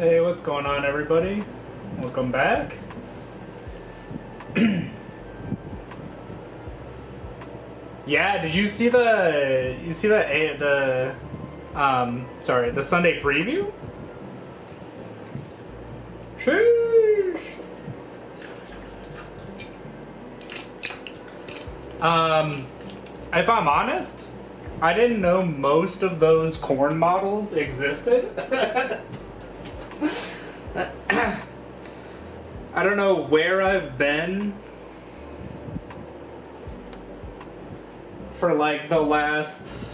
Hey, what's going on, everybody? Welcome back. Yeah, did you see the the Sunday preview? Sheesh. If I'm honest, I didn't know most of those corn models existed. I don't know where I've been for like the last,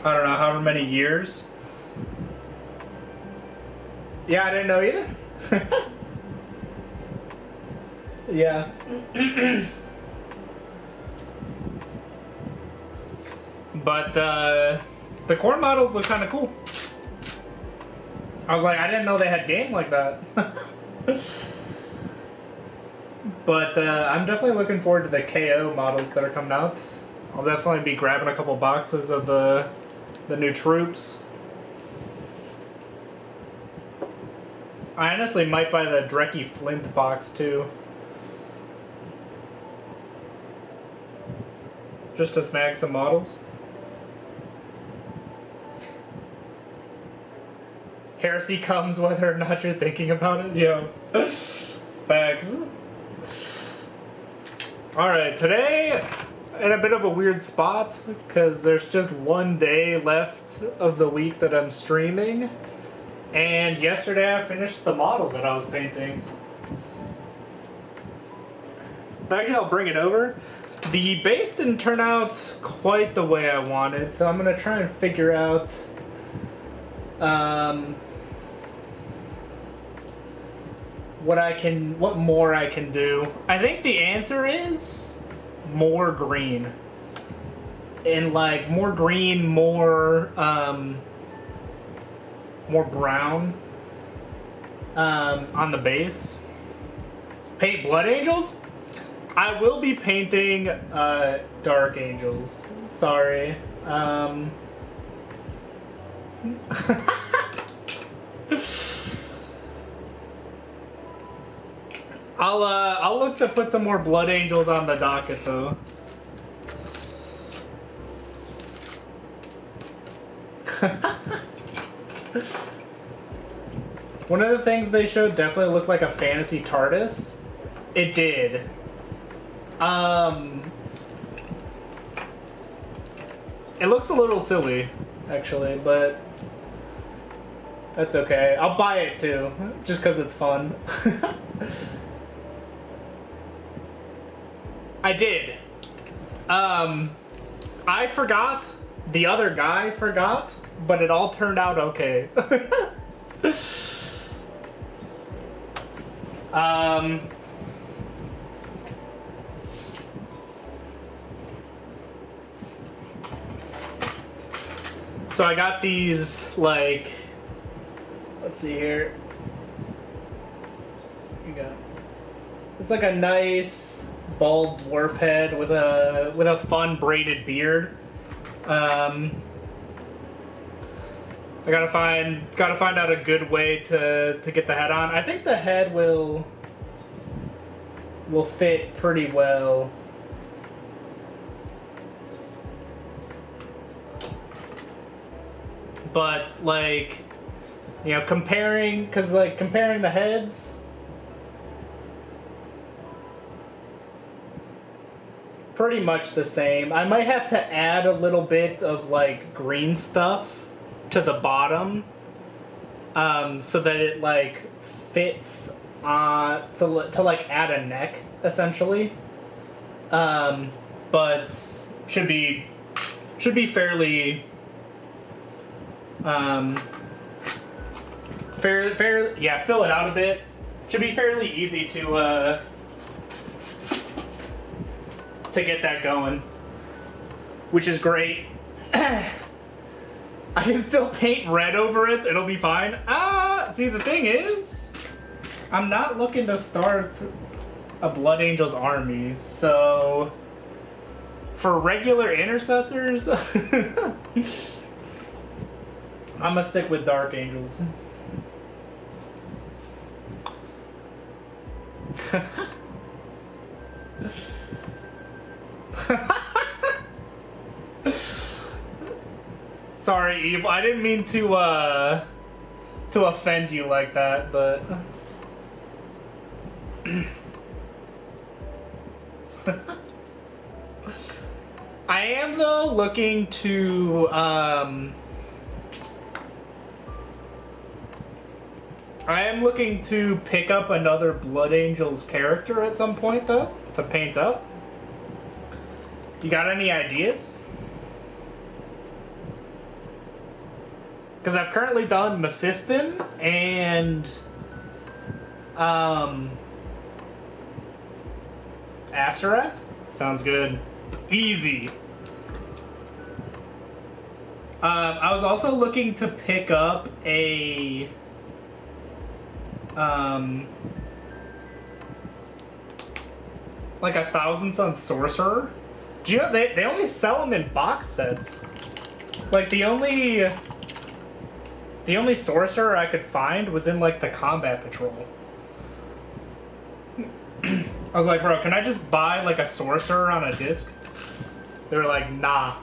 I don't know, however many years. Yeah, I didn't know either. Yeah. But the corn models look kind of cool. I was like, I didn't know they had game like that. But I'm definitely looking forward to the KO models that are coming out. I'll definitely be grabbing a couple boxes of the new troops. I honestly might buy the Drekkie Flint box too. Just to snag some models. Heresy comes whether or not you're thinking about it. Yo. Facts. Alright, today in a bit of a weird spot because there's just one day left of the week that I'm streaming. And yesterday I finished the model that I was painting. So actually I'll bring it over. The base didn't turn out quite the way I wanted, so I'm going to try and figure out what more I can do. I think the answer is more green. And like more green, more brown on the base. Paint Blood Angels? I will be painting Dark Angels. Sorry. I'll look to put some more Blood Angels on the docket though. One of the things they showed definitely looked like a fantasy TARDIS. It did. It looks a little silly, actually, but that's okay. I'll buy it too, just because it's fun. I did. I forgot. The other guy forgot, but it all turned out okay. So I got these, like, let's see here. You got, it's like a nice bald dwarf head with a fun braided beard. I gotta find out a good way to get the head on. I think the head will fit pretty well. But like, you know, comparing the heads, pretty much the same. I might have to add a little bit of like green stuff to the bottom, so that it like fits to like add a neck essentially. But should be fairly fill it out a bit. Should be fairly easy to get that going, which is great. I can still paint red over it. It'll be fine. See, the thing is, I'm not looking to start a Blood Angels army, so for regular intercessors, I'm gonna stick with Dark Angels. Sorry, Eve. I didn't mean to offend you like that, but I am though looking to pick up another Blood Angels character at some point though to paint up. You got any ideas? Because I've currently done Mephiston and Asarath. Sounds good. Easy. I was also looking to pick up a like a Thousand Sun Sorcerer. Do you know they only sell them in box sets? Like the only sorcerer I could find was in like the Combat Patrol. I was like, bro, can I just buy like a sorcerer on a disc? They were like, nah.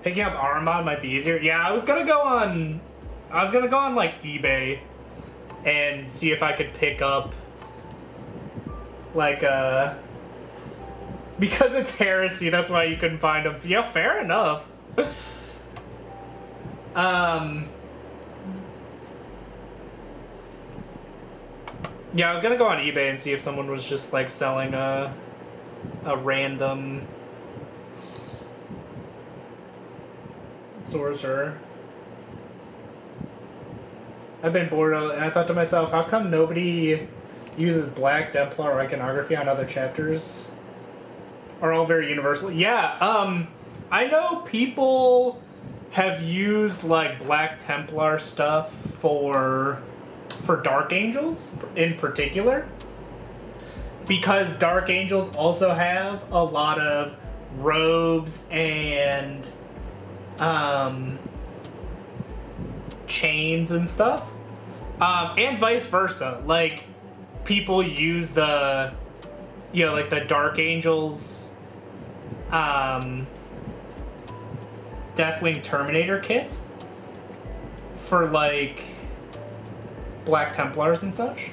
Picking up Armad might be easier. Yeah, I was gonna go on like eBay and see if I could pick up like because it's heresy, that's why you couldn't find them. Yeah, fair enough. Yeah, I was gonna go on eBay and see if someone was just like selling a random sorcerer. I've been bored of it, and I thought to myself, how come nobody uses Black Templar or iconography on other chapters? Are all very universal. Yeah, I know people have used like Black Templar stuff for Dark Angels in particular, because Dark Angels also have a lot of robes and chains and stuff, and vice versa. Like people use the, you know, like the Dark Angels Deathwing Terminator kit for like Black Templars and such.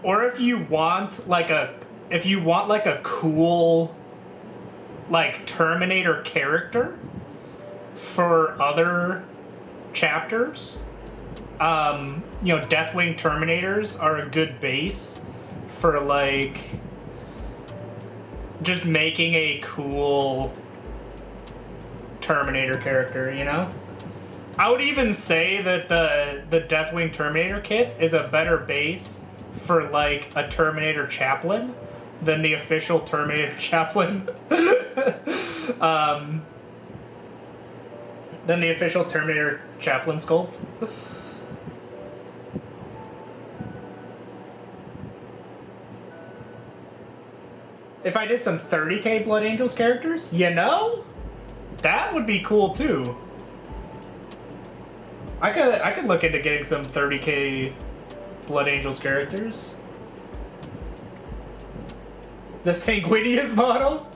Or if you want like a cool like Terminator character for other chapters, you know, Deathwing Terminators are a good base for like just making a cool Terminator character, you know? I would even say that the Deathwing Terminator kit is a better base for like a Terminator Chaplain than the official Terminator Chaplain. Than the official Terminator Chaplain sculpt. If I did some 30k Blood Angels characters, you know, that would be cool too. I could look into getting some 30k Blood Angels characters. The Sanguinius model?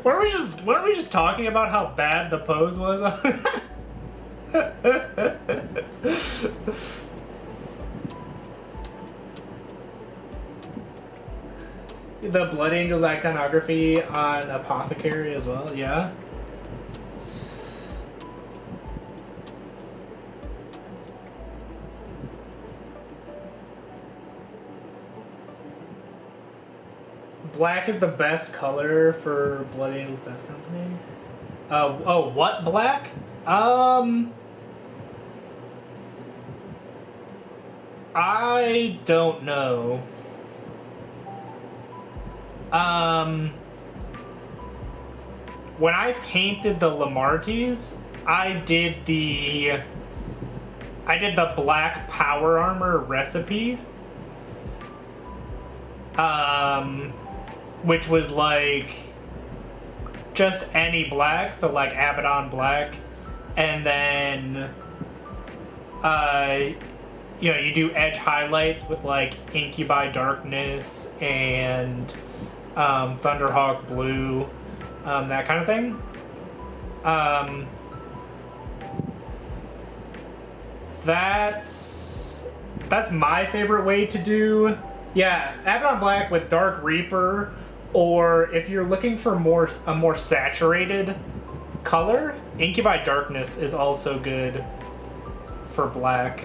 weren't we just talking about how bad the pose was? The Blood Angels iconography on Apothecary as well, yeah. Black is the best color for Blood Angels Death Company. Oh, what black? I don't know. When I painted the Lamarties, I did the black power armor recipe. Which was like just any black, so like Abaddon black, and then you know, you do edge highlights with like Incubi Darkness and Thunderhawk Blue, that kind of thing. That's my favorite way to do. Yeah, Abaddon Black with Dark Reaper, or if you're looking for a more saturated color, Incubi Darkness is also good for black.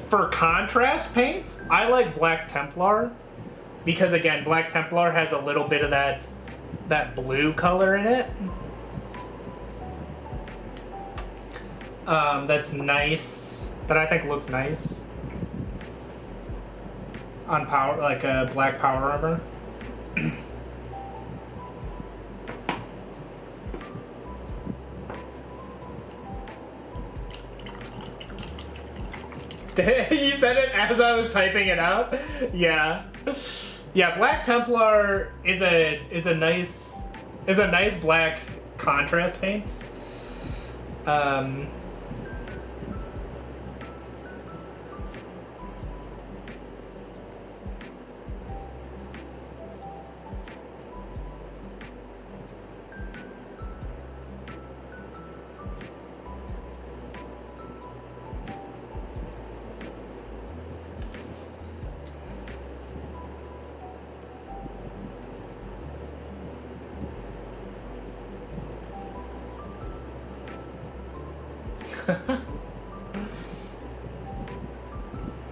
For contrast paint, I like Black Templar, because again, Black Templar has a little bit of that blue color in it. That's nice, that I think looks nice on power, like a black power armor. You said it as I was typing it out? Yeah. Yeah, Black Templar is a nice black contrast paint.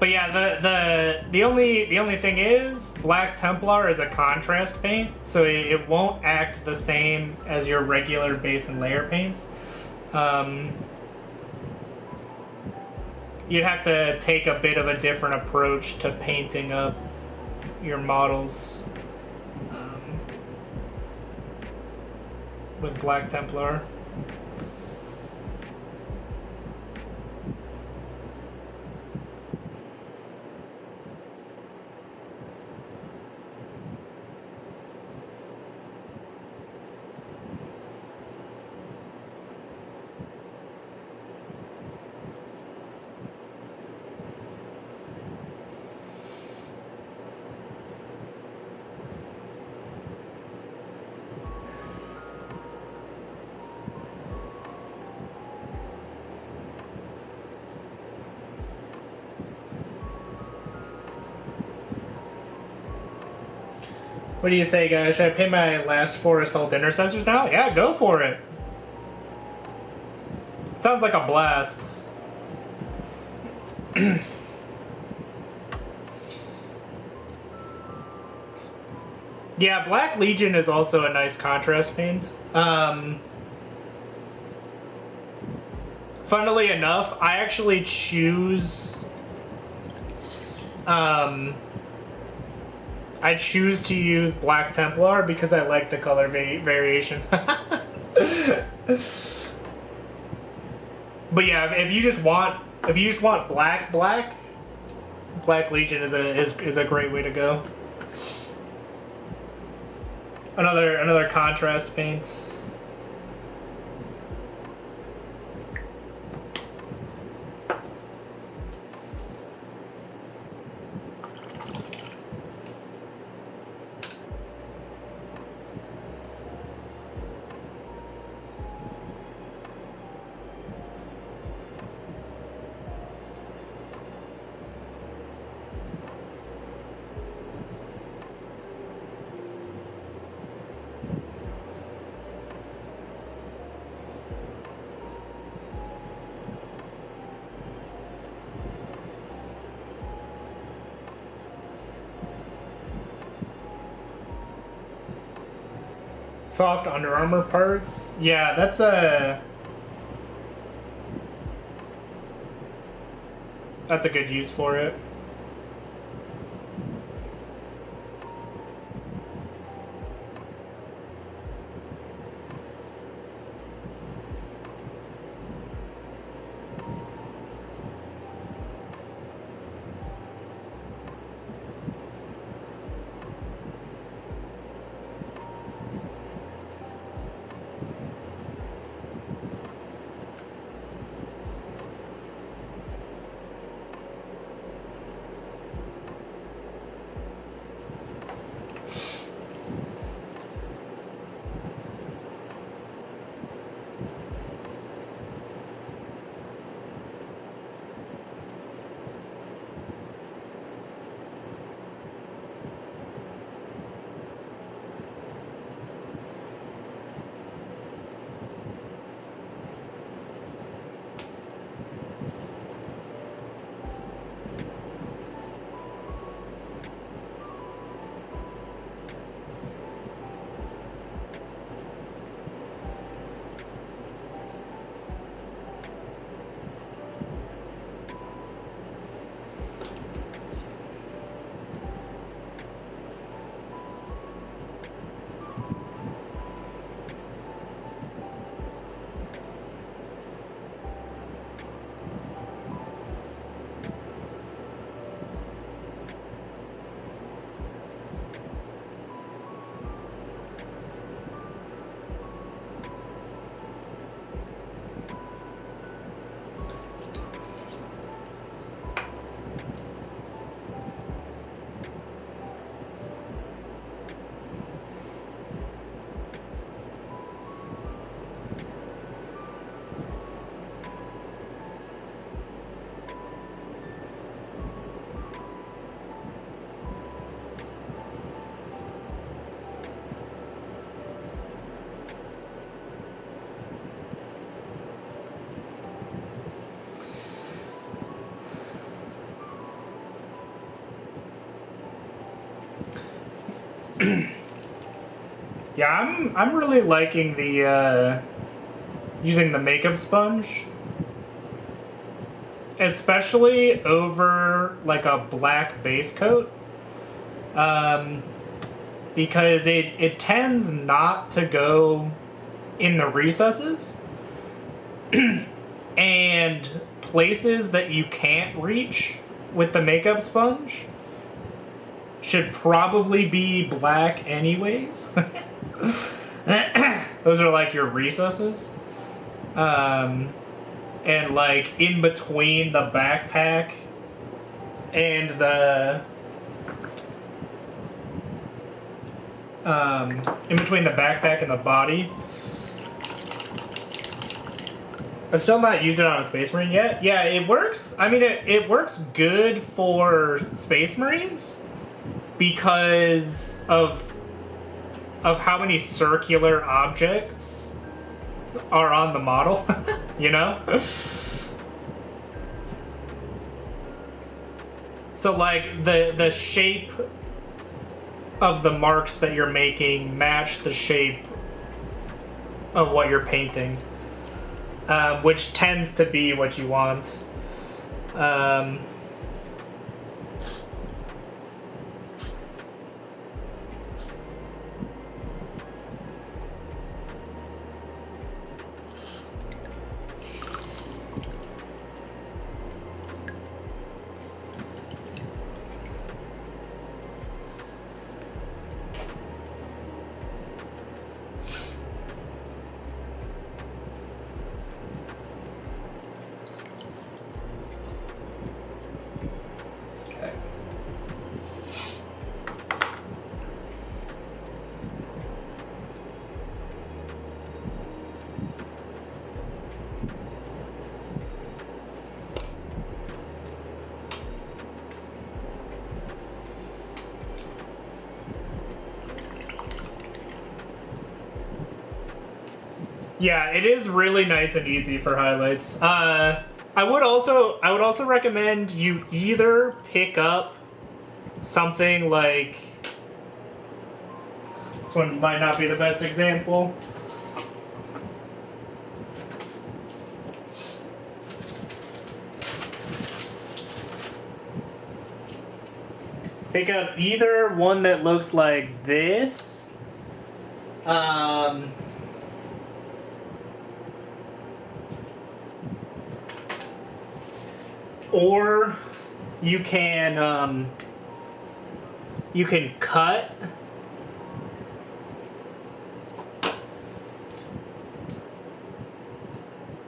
But yeah, the only thing is, Black Templar is a contrast paint, so it won't act the same as your regular base and layer paints. You'd have to take a bit of a different approach to painting up your models with Black Templar. What do you say, guys? Should I pay my last 4 Assault Intercessors now? Yeah, go for it. Sounds like a blast. Yeah, Black Legion is also a nice contrast paint. Funnily enough, I actually choose... I choose to use Black Templar because I like the color variation. But yeah, if you just want black, Black Legion is a great way to go. Another contrast paint. Soft Under Armour parts. Yeah, that's a That's a good use for it. Yeah, I'm really liking the using the makeup sponge, especially over like a black base coat, because it tends not to go in the recesses and places that you can't reach with the makeup sponge should probably be black anyways. Those are like your recesses. And like in between the backpack and the body. I've still not used it on a Space Marine yet. Yeah, it works. I mean, it works good for Space Marines because of how many circular objects are on the model, you know? So like the shape of the marks that you're making match the shape of what you're painting, which tends to be what you want. Yeah, it is really nice and easy for highlights. I would also recommend you either pick up something like, this one might not be the best example. pick up either one that looks like this. Or you can cut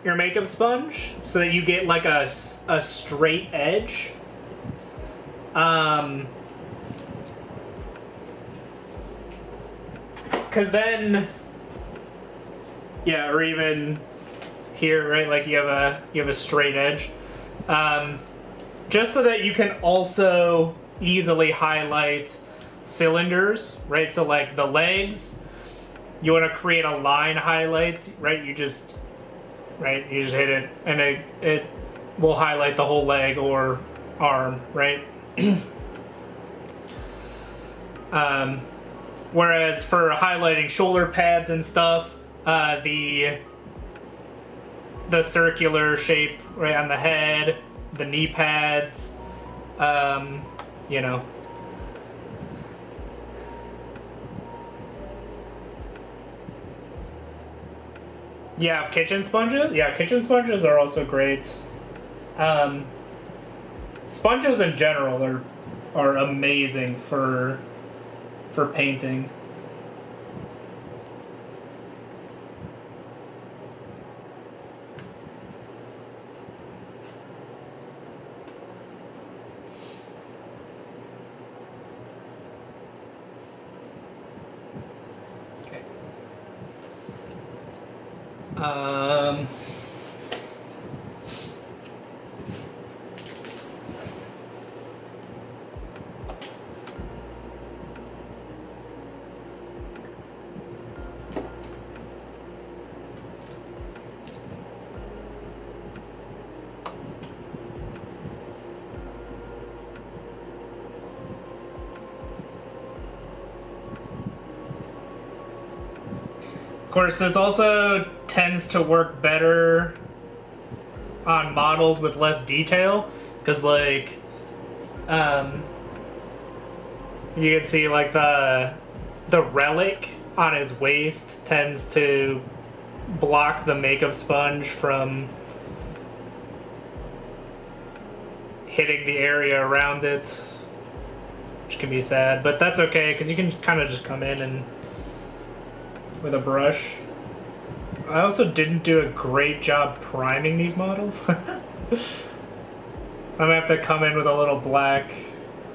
your makeup sponge so that you get like a straight edge. Because then, yeah, or even here, right? Like you have a straight edge. Just so that you can also easily highlight cylinders, right? So like the legs, you want to create a line highlight, right? You just hit it, and it will highlight the whole leg or arm, right? Whereas for highlighting shoulder pads and stuff, the circular shape right on the head, the knee pads, you know. Yeah, kitchen sponges. Yeah, kitchen sponges are also great. Sponges in general are amazing for painting. Okay. Of course, this also tends to work better on models with less detail, because like you can see like the relic on his waist tends to block the makeup sponge from hitting the area around it, which can be sad, but that's okay because you can kind of just come in and with a brush. I also didn't do a great job priming these models. I'm gonna have to come in with a little black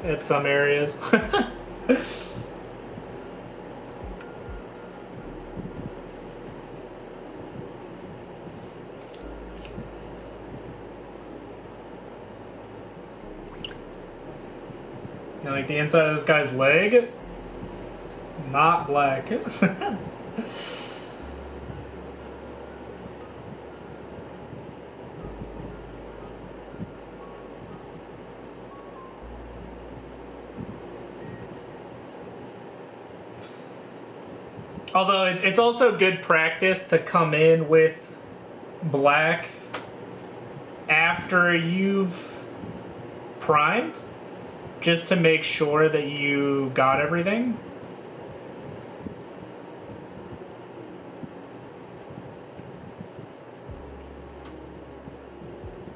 at some areas. Now, like the inside of this guy's leg, not black. Although it's also good practice to come in with black after you've primed, just to make sure that you got everything.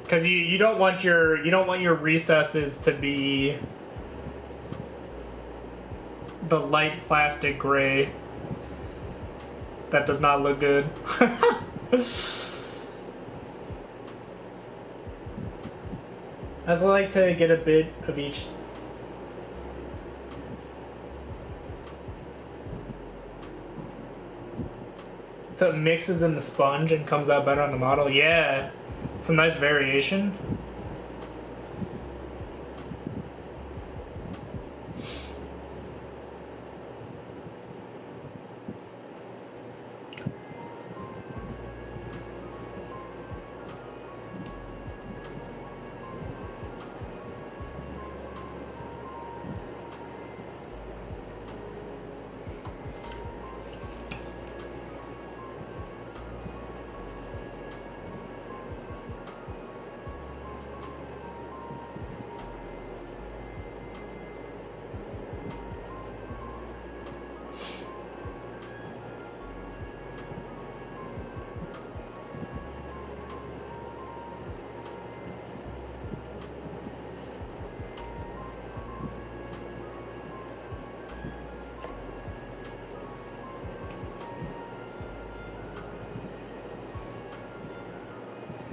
Because you don't want your recesses to be the light plastic gray. That does not look good. I also like to get a bit of each. So it mixes in the sponge and comes out better on the model. Yeah, some nice variation.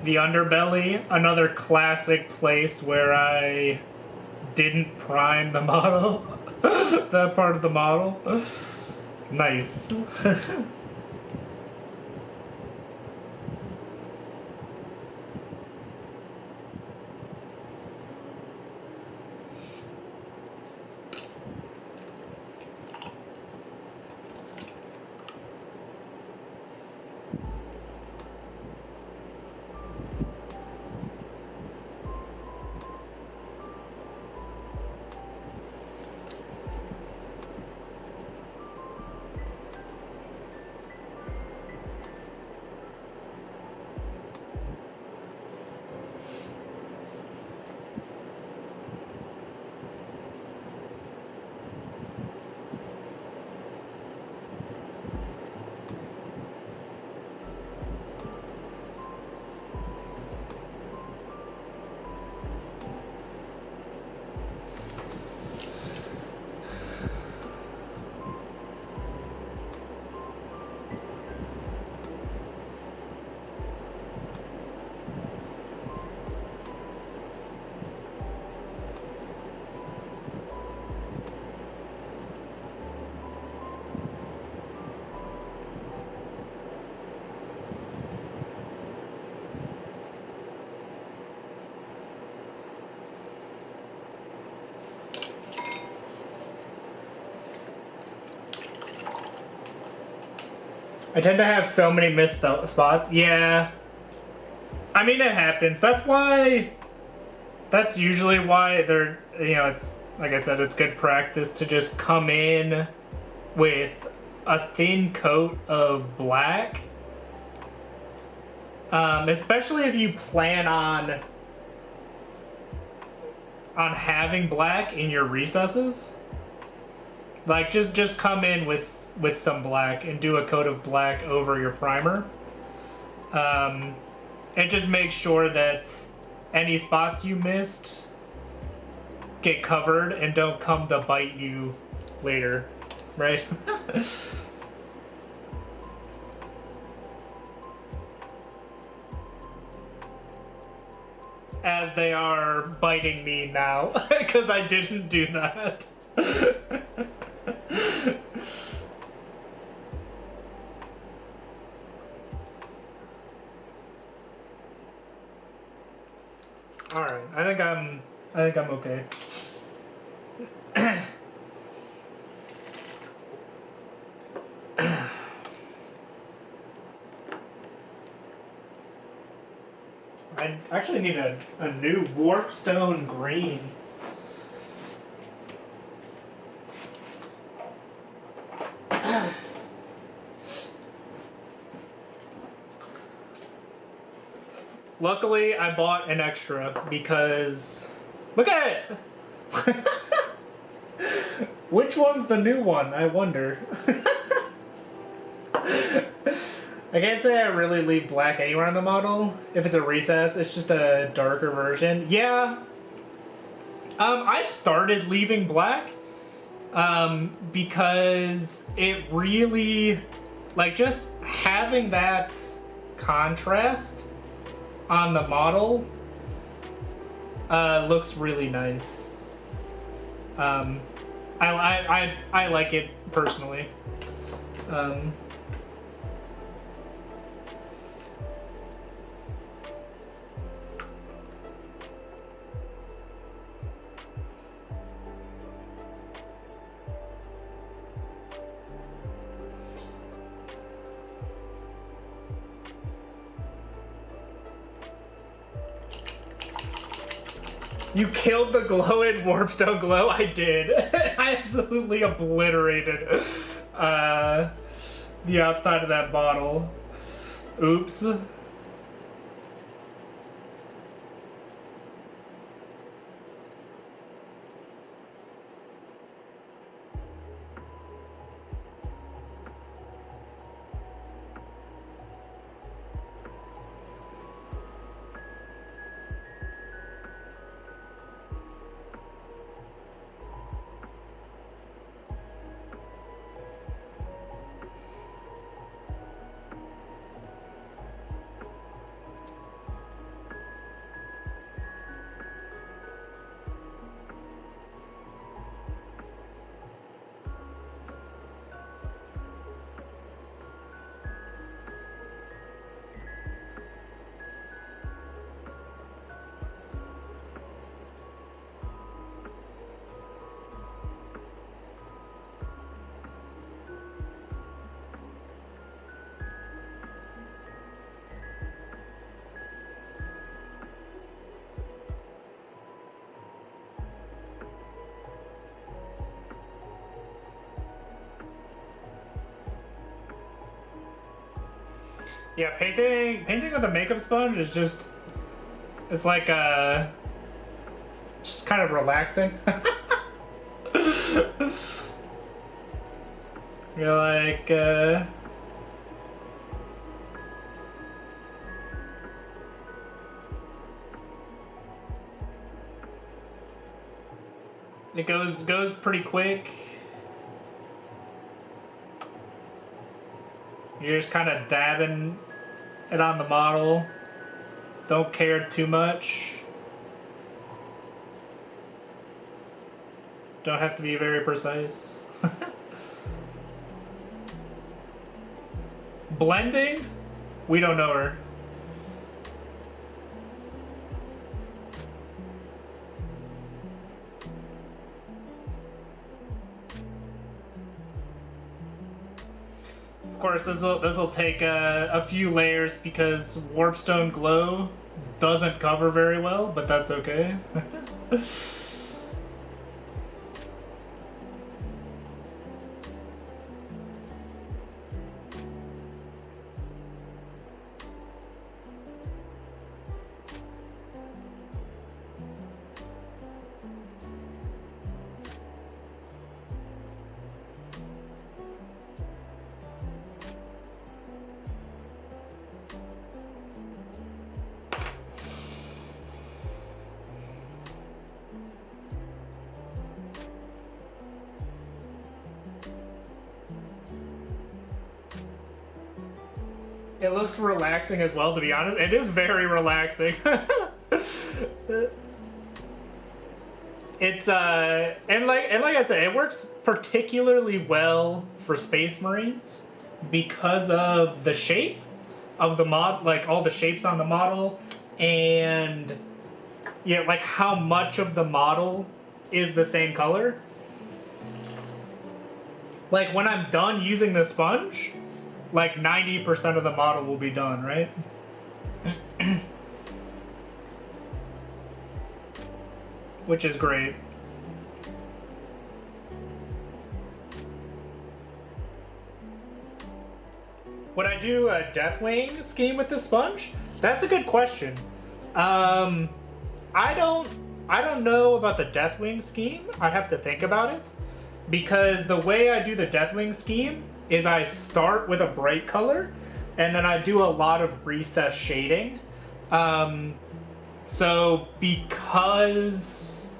The underbelly, another classic place where I didn't prime the model. That part of the model. Nice. I tend to have so many missed spots. Yeah. I mean, it happens. That's usually why they're, it's, like I said, it's good practice to just come in with a thin coat of black. Especially if you plan on having black in your recesses. Like, just come in with some black and do a coat of black over your primer. And just make sure that any spots you missed get covered and don't come to bite you later, right? As they are biting me now, because I didn't do that. All right, I think I'm okay. I actually need a new Warpstone green. Luckily, I bought an extra because... Look at it! Which one's the new one, I wonder? I can't say I really leave black anywhere on the model. If it's a recess, it's just a darker version. Yeah. I've started leaving black. Because it really... Like, just having that contrast on the model looks really nice. I like it personally. You killed the glow in Warpstone Glow? I did. I absolutely obliterated the outside of that bottle. Oops. Yeah, painting with a makeup sponge is just, it's like just kind of relaxing. You're like it goes pretty quick. You're just kind of dabbing it on the model. Don't care too much. Don't have to be very precise. Blending? We don't know her. Of course, this will take a few layers because Warpstone Glow doesn't cover very well, but that's okay. It looks relaxing as well, to be honest. It is very relaxing. It's and like I said, it works particularly well for Space Marines because of the shape of the mod, like all the shapes on the model, and yeah, like how much of the model is the same color. Like when I'm done using the sponge, like 90% of the model will be done, right? Which is great. Would I do a Deathwing scheme with the sponge? That's a good question. I don't know about the Deathwing scheme. I'd have to think about it. Because the way I do the Deathwing scheme is I start with a bright color, and then I do a lot of recess shading. So because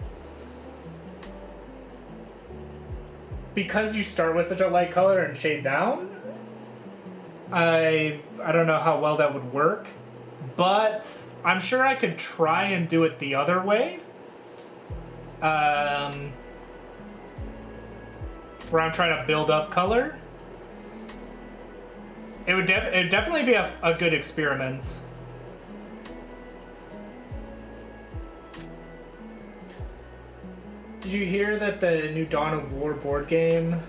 you start with such a light color and shade down, I don't know how well that would work, but I'm sure I could try and do it the other way. Where I'm trying to build up color. It would definitely be a good experiment. Did you hear that the new Dawn of War board game?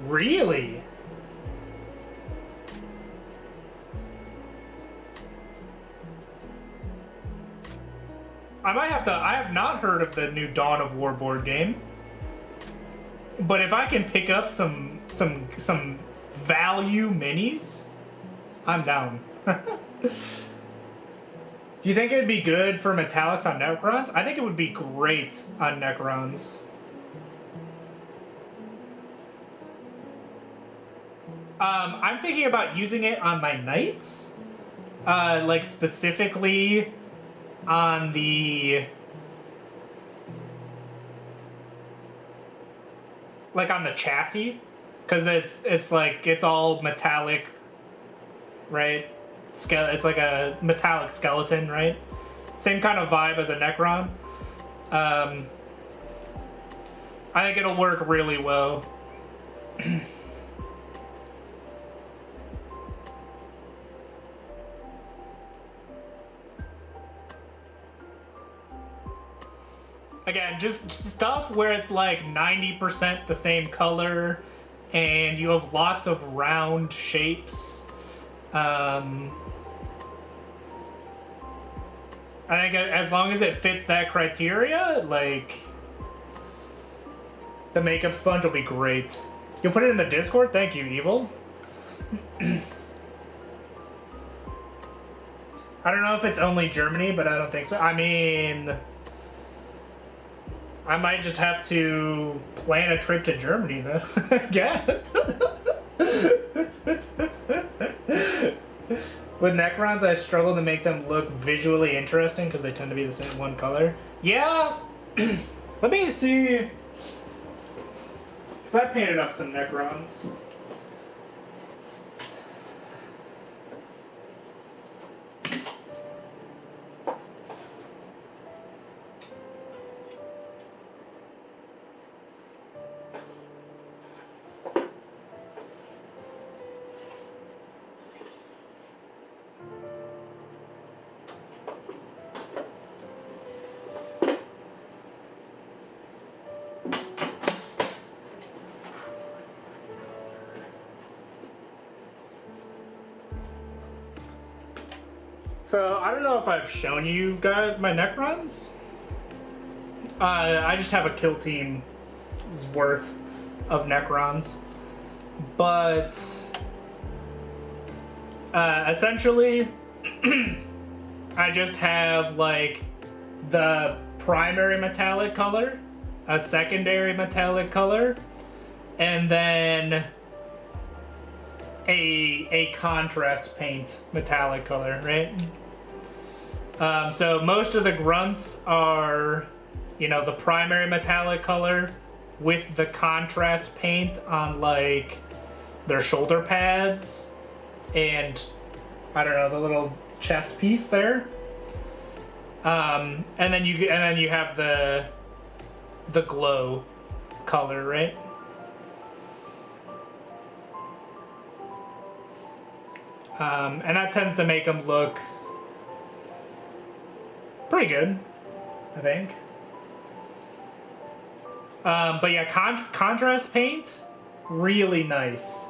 Really? I have not heard of the new Dawn of War board game. But if I can pick up some value minis, I'm down. Do you think it'd be good for metallics on Necrons? I think it would be great on Necrons. I'm thinking about using it on my knights, like specifically on the chassis, because it's like it's all metallic, right? It's like a metallic skeleton, right? Same kind of vibe as a Necron. I think it'll work really well. Again, just stuff where it's like 90% the same color and you have lots of round shapes. I think as long as it fits that criteria, like, the makeup sponge will be great. You'll put it in the Discord? Thank you, Evil. I don't know if it's only Germany, but I don't think so. I mean, I might just have to plan a trip to Germany then, I guess. With Necrons, I struggle to make them look visually interesting because they tend to be the same one color. Yeah, let me see. Because I painted up some Necrons. So, I don't know if I've shown you guys my Necrons. I just have a kill team's worth of Necrons. But, essentially, I just have, like, the primary metallic color, a secondary metallic color, and then a contrast paint metallic color, right? So most of the grunts are, you know, the primary metallic color with the contrast paint on like their shoulder pads and I don't know, the little chest piece there. And then you have the glow color, right? And that tends to make them look pretty good, I think. But yeah, contrast paint, really nice.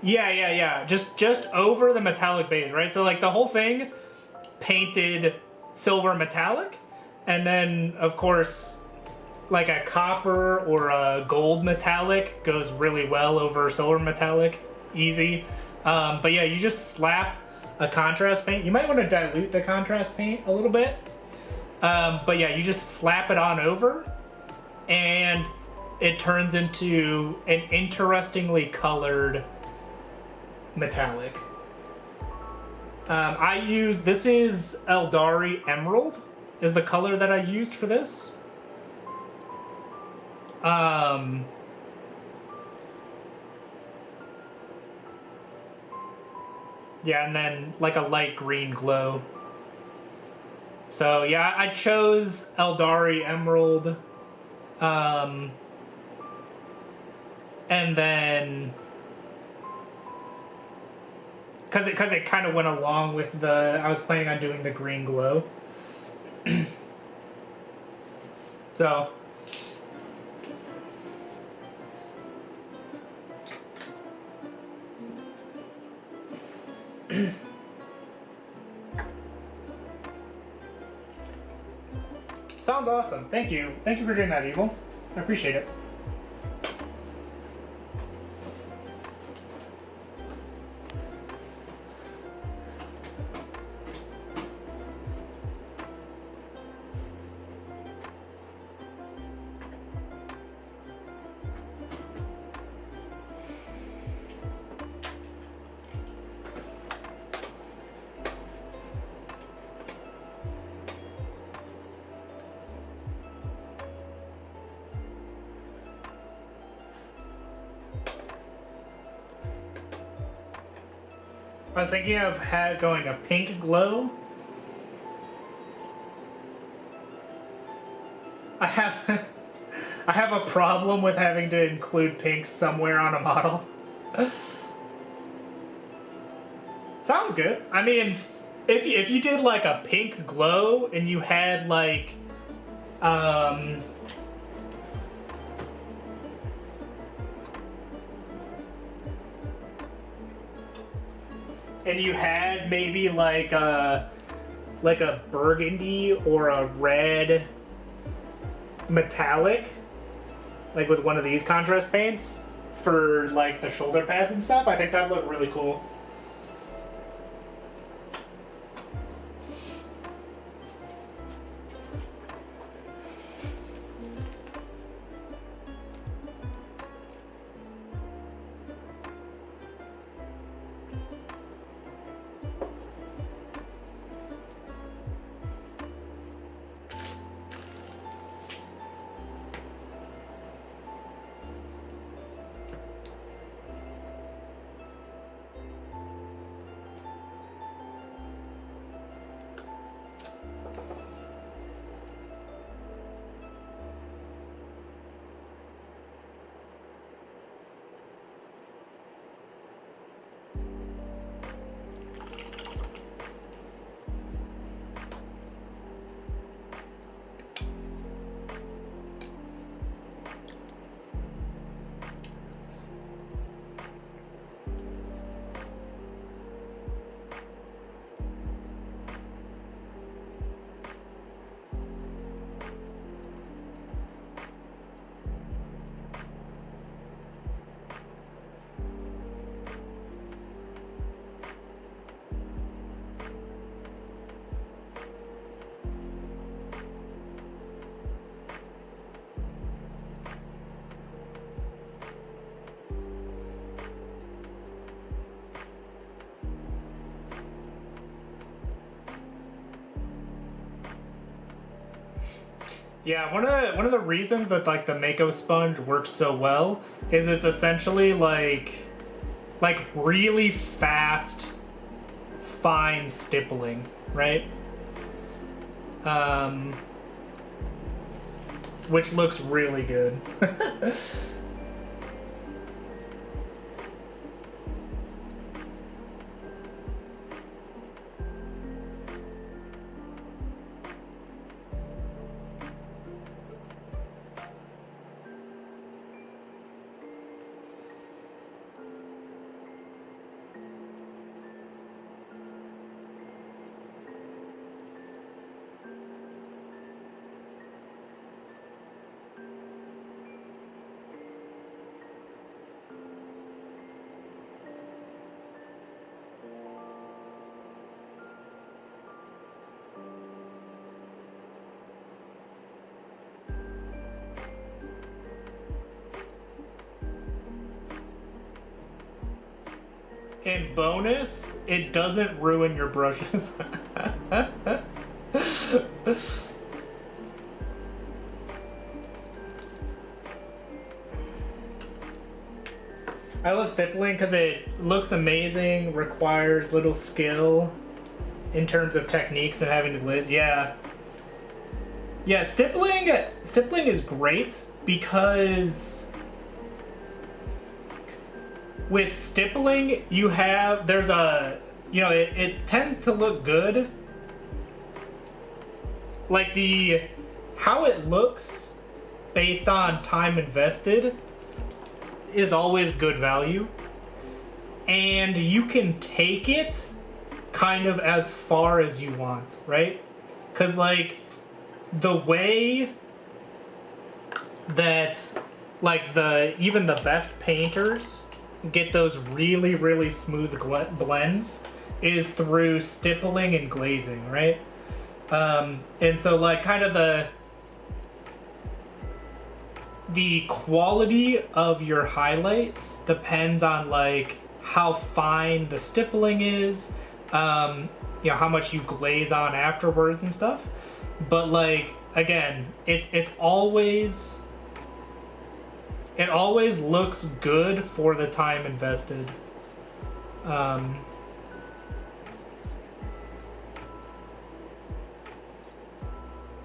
Yeah. Just over the metallic base, right? So like the whole thing painted silver metallic, and then of course like a copper or a gold metallic goes really well over silver metallic, easy. But yeah, you just slap a contrast paint. You might want to dilute the contrast paint a little bit. But yeah, you just slap it on over and it turns into an interestingly colored metallic. This is Eldari Emerald is the color that I used for this. Yeah, and then like a light green glow. So yeah, I chose Eldari Emerald. And then because it kind of went along with I was planning on doing the green glow. So sounds awesome. Thank you. Thank you for doing that, Evil. I appreciate it. I was thinking of going a pink glow. I have a problem with having to include pink somewhere on a model. Sounds good. I mean, if you did like a pink glow and you had like and you had maybe like a burgundy or a red metallic, like with one of these contrast paints for like the shoulder pads and stuff, I think that'd look really cool. Yeah, one of the reasons that like the Mako sponge works so well is it's essentially like really fast, fine stippling, right? Which looks really good. And bonus, it doesn't ruin your brushes. I love stippling because it looks amazing, requires little skill in terms of techniques and having to glaze. Yeah. Yeah, stippling is great because with stippling you have there's a it tends to look good. Like the how it looks based on time invested is always good value. And you can take it kind of as far as you want, right? Because like the way that like even the best painters get those really really smooth blends is through stippling and glazing, right? And so like kind of the quality of your highlights depends on like how fine the stippling is, how much you glaze on afterwards and stuff. But like again, it always looks good for the time invested.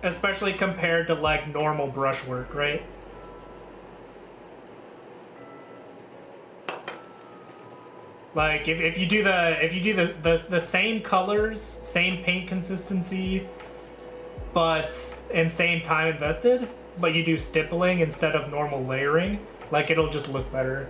Especially compared to like normal brushwork, right? Like if you do the same colors, same paint consistency, and same time invested, but you do stippling instead of normal layering, like it'll just look better.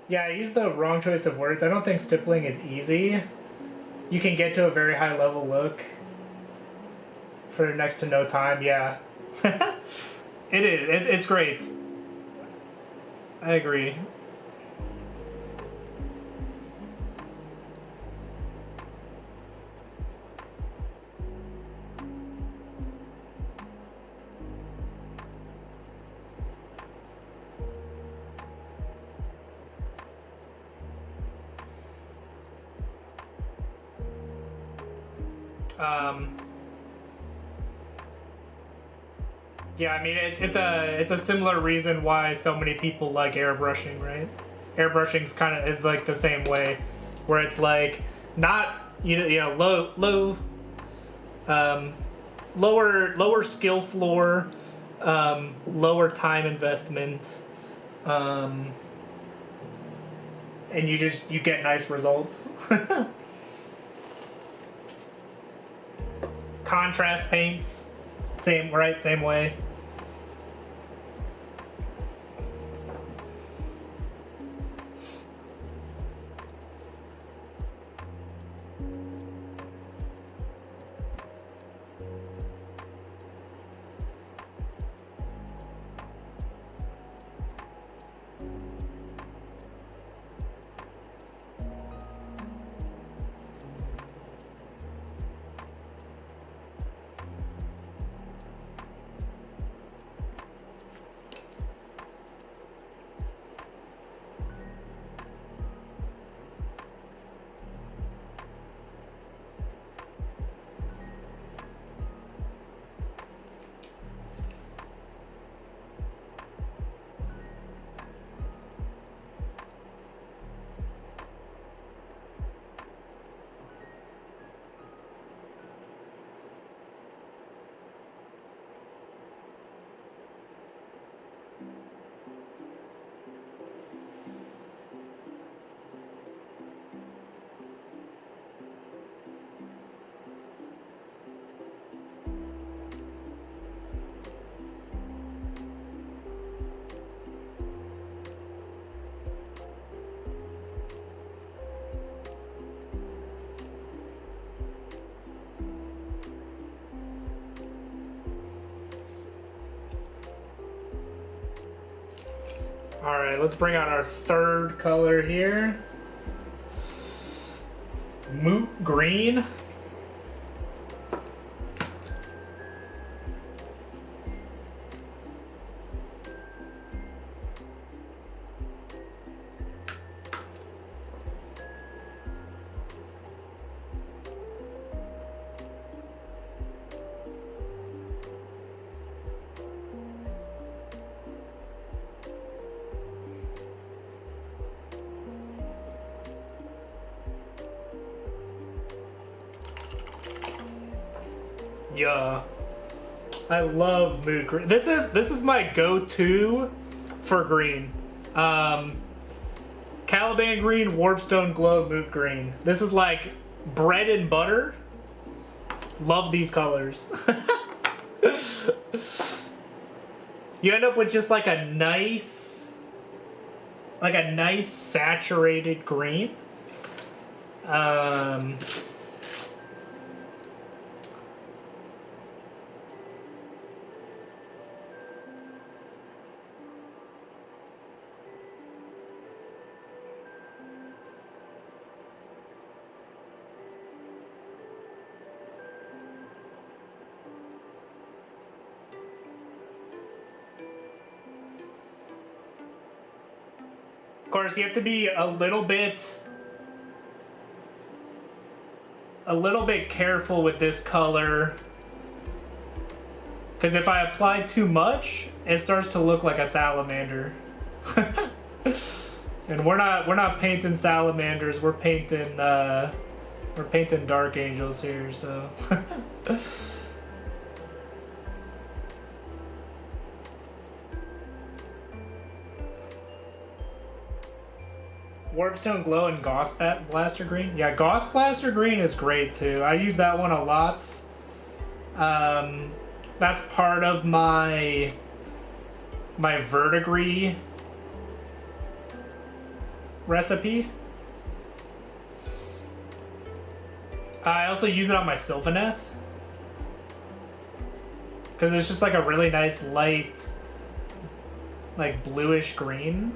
Yeah, I used the wrong choice of words. I don't think stippling is easy. You can get to a very high level look for next to no time, yeah. It is. It's great. I agree. Um, yeah, I mean it's a similar reason why so many people like airbrushing, right? Airbrushing's kind of is like the same way, where it's like not lower skill floor, lower time investment, and you get nice results. Contrast paints, same way. All right, let's bring out our third color here. Moot green. Yeah, I love mood green. This is my go-to for green. Caliban green, Warpstone glow, moot green. This is like bread and butter. Love these colors. You end up with just like a nice saturated green. Of course, you have to be a little bit careful with this color, because if I apply too much, it starts to look like a salamander. And we're not painting salamanders. We're painting dark angels here. So. Warpstone Glow and Gauss Blaster Green. Yeah, Gauss Blaster Green is great too. I use that one a lot. That's part of my verdigris recipe. I also use it on my Sylvaneth, because it's just like a really nice light, like bluish green.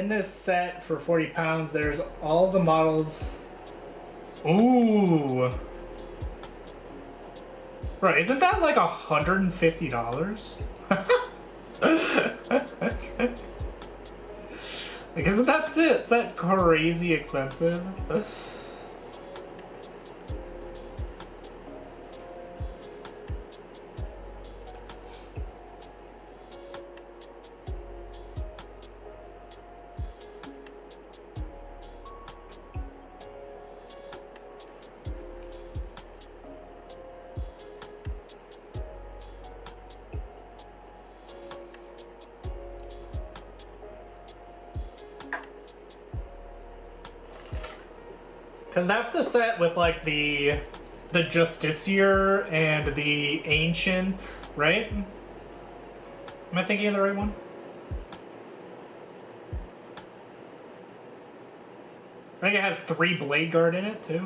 in this set for 40 pounds, there's all the models. Ooh. Right, isn't that like $150? Like, isn't that it? Is that crazy expensive? Because that's the set with like the Justiciar and the Ancient, right? Am I thinking of the right one? I think it has 3 Blade Guard in it too.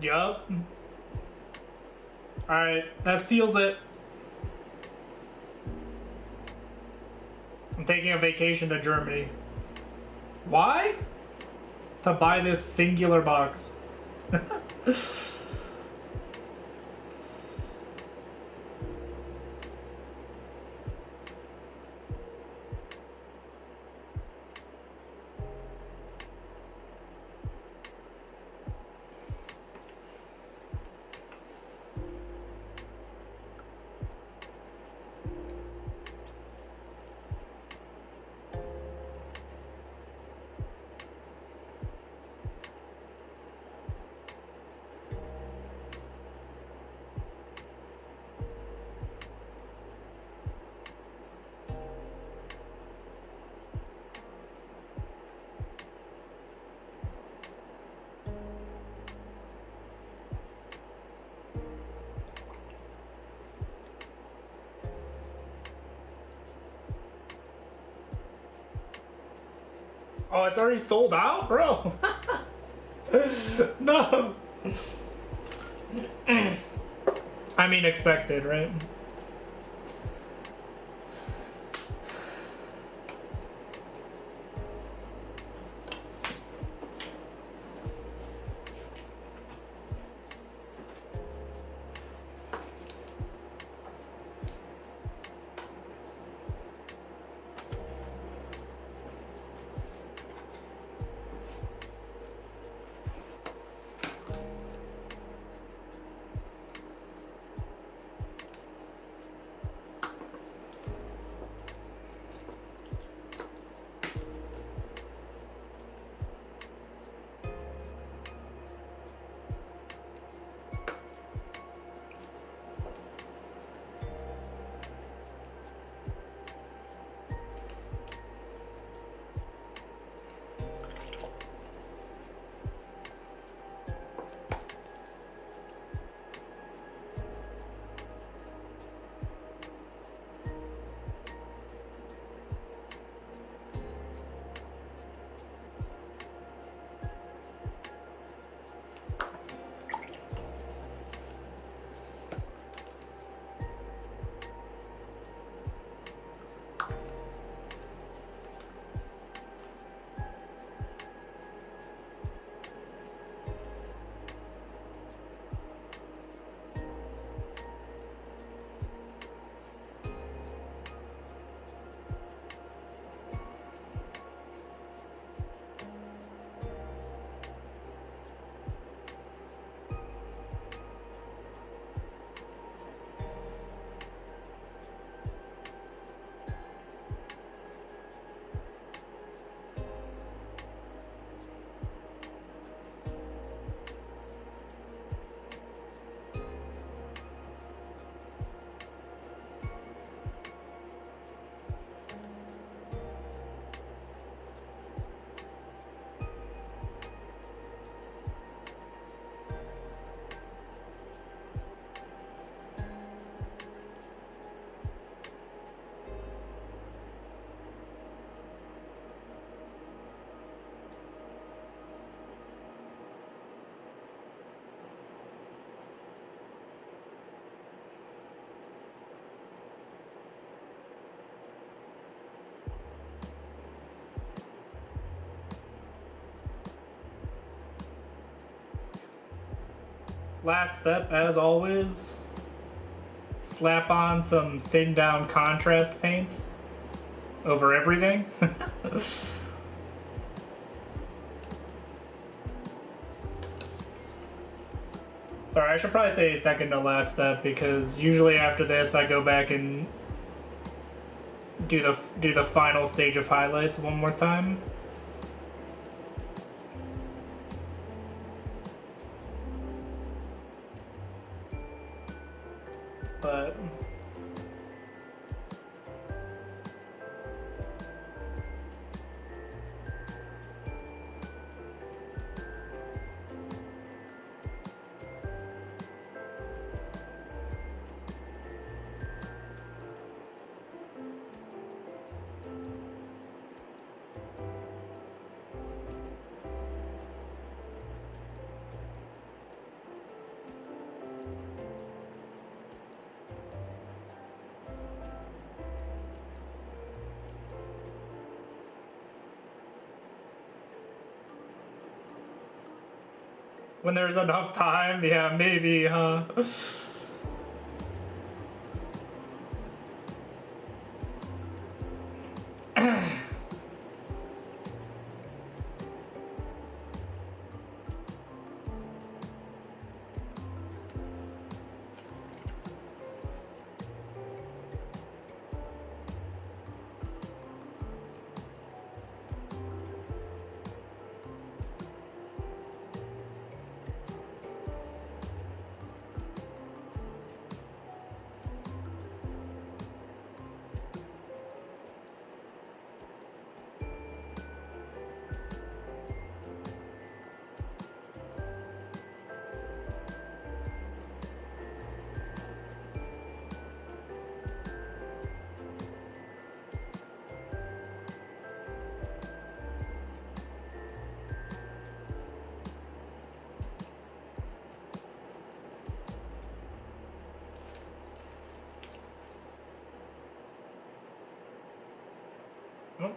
Yup. Alright, that seals it. I'm taking a vacation to Germany. Why? To buy this singular box. Oh, it's already sold out, bro. No. I mean, expected, right? last step, as always, slap on some thin down contrast paint over everything. Sorry, I should probably say second to last step, because usually after this I go back and do the final stage of highlights one more time. But when there's enough time, yeah, maybe, huh? Oh.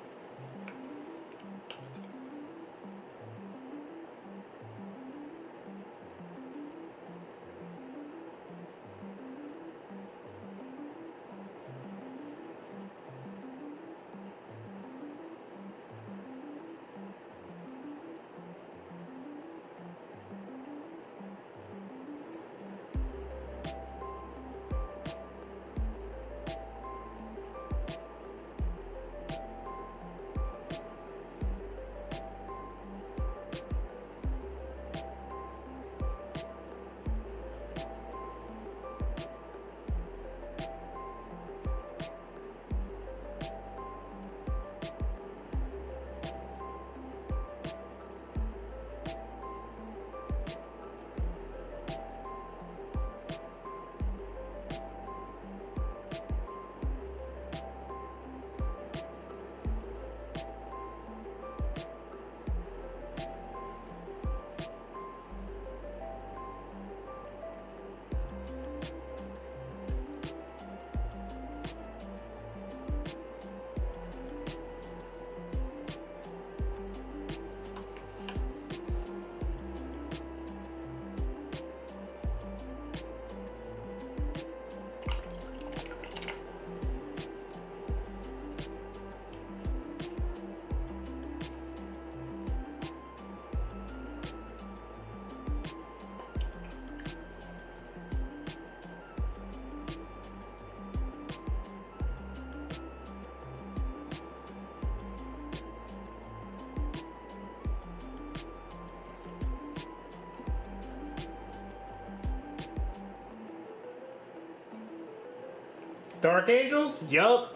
Dark Angels? Yup.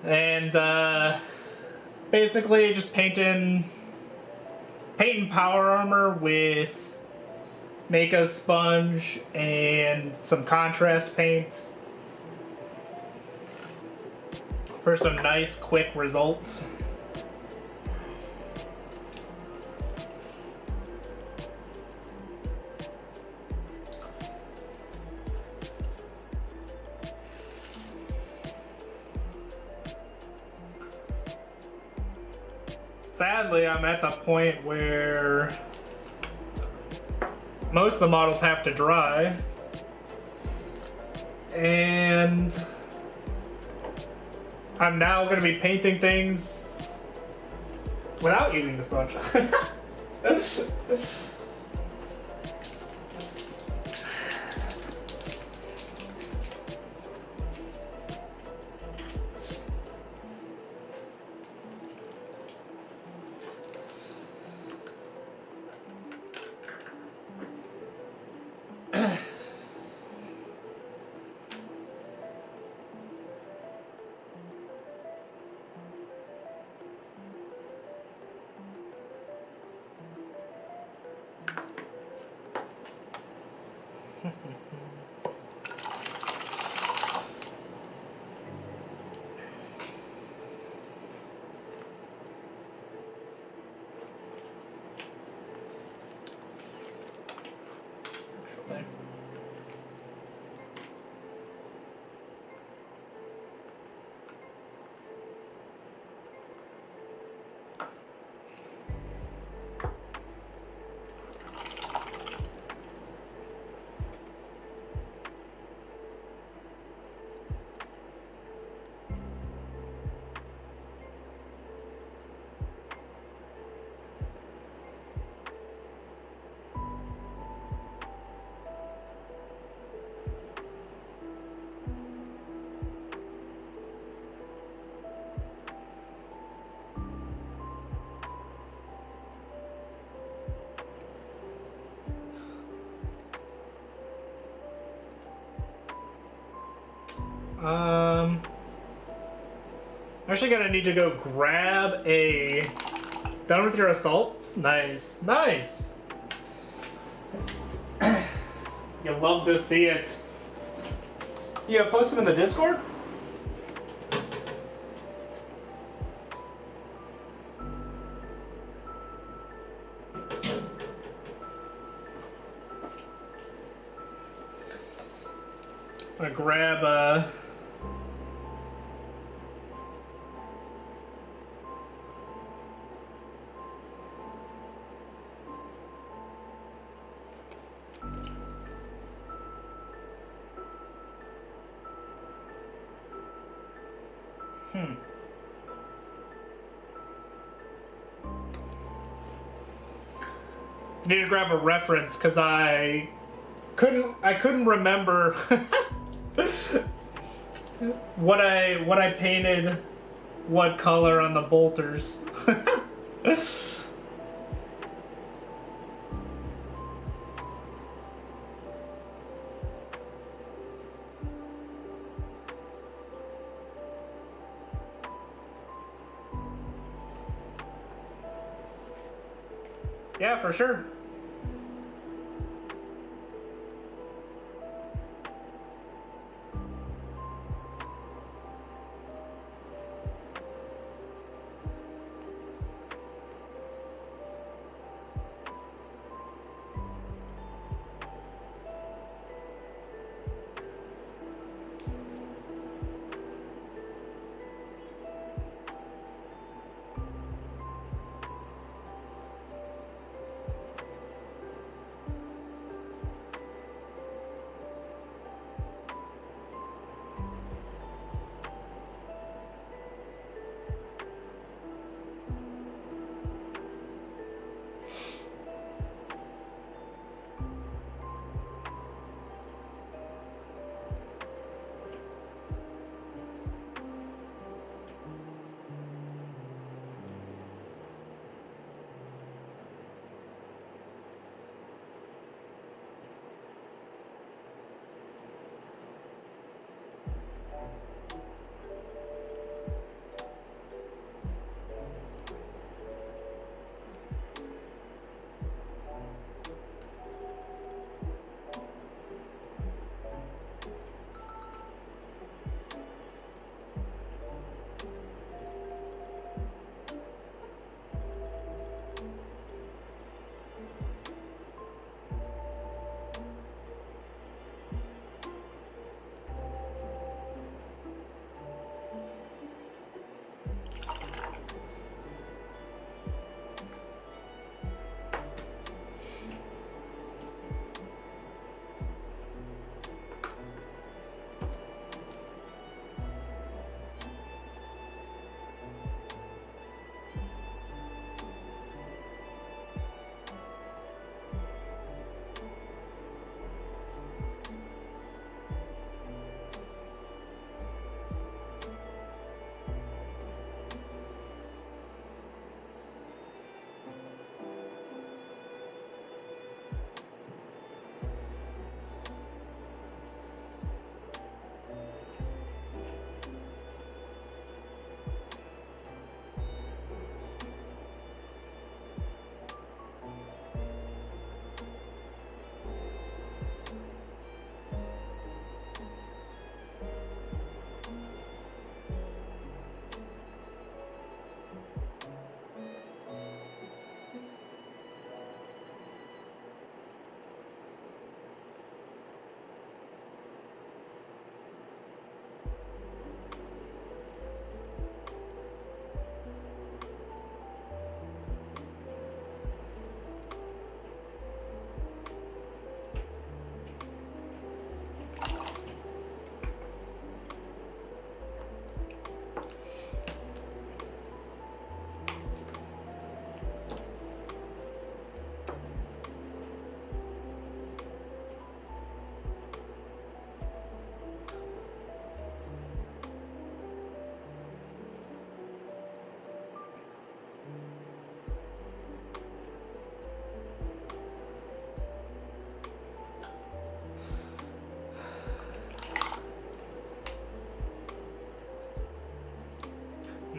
And basically just painting power armor with Mako sponge and some contrast paint for some nice quick results. Sadly, I'm at the point where most of the models have to dry. And I'm now going to be painting things without using the sponge. I'm actually gonna need to go grab a. Done with your assaults? Nice, nice. You love to see it. Yeah, post them in the Discord? I'm gonna grab need to grab a reference because I couldn't remember what I painted what color on the bolters. Yeah, for sure.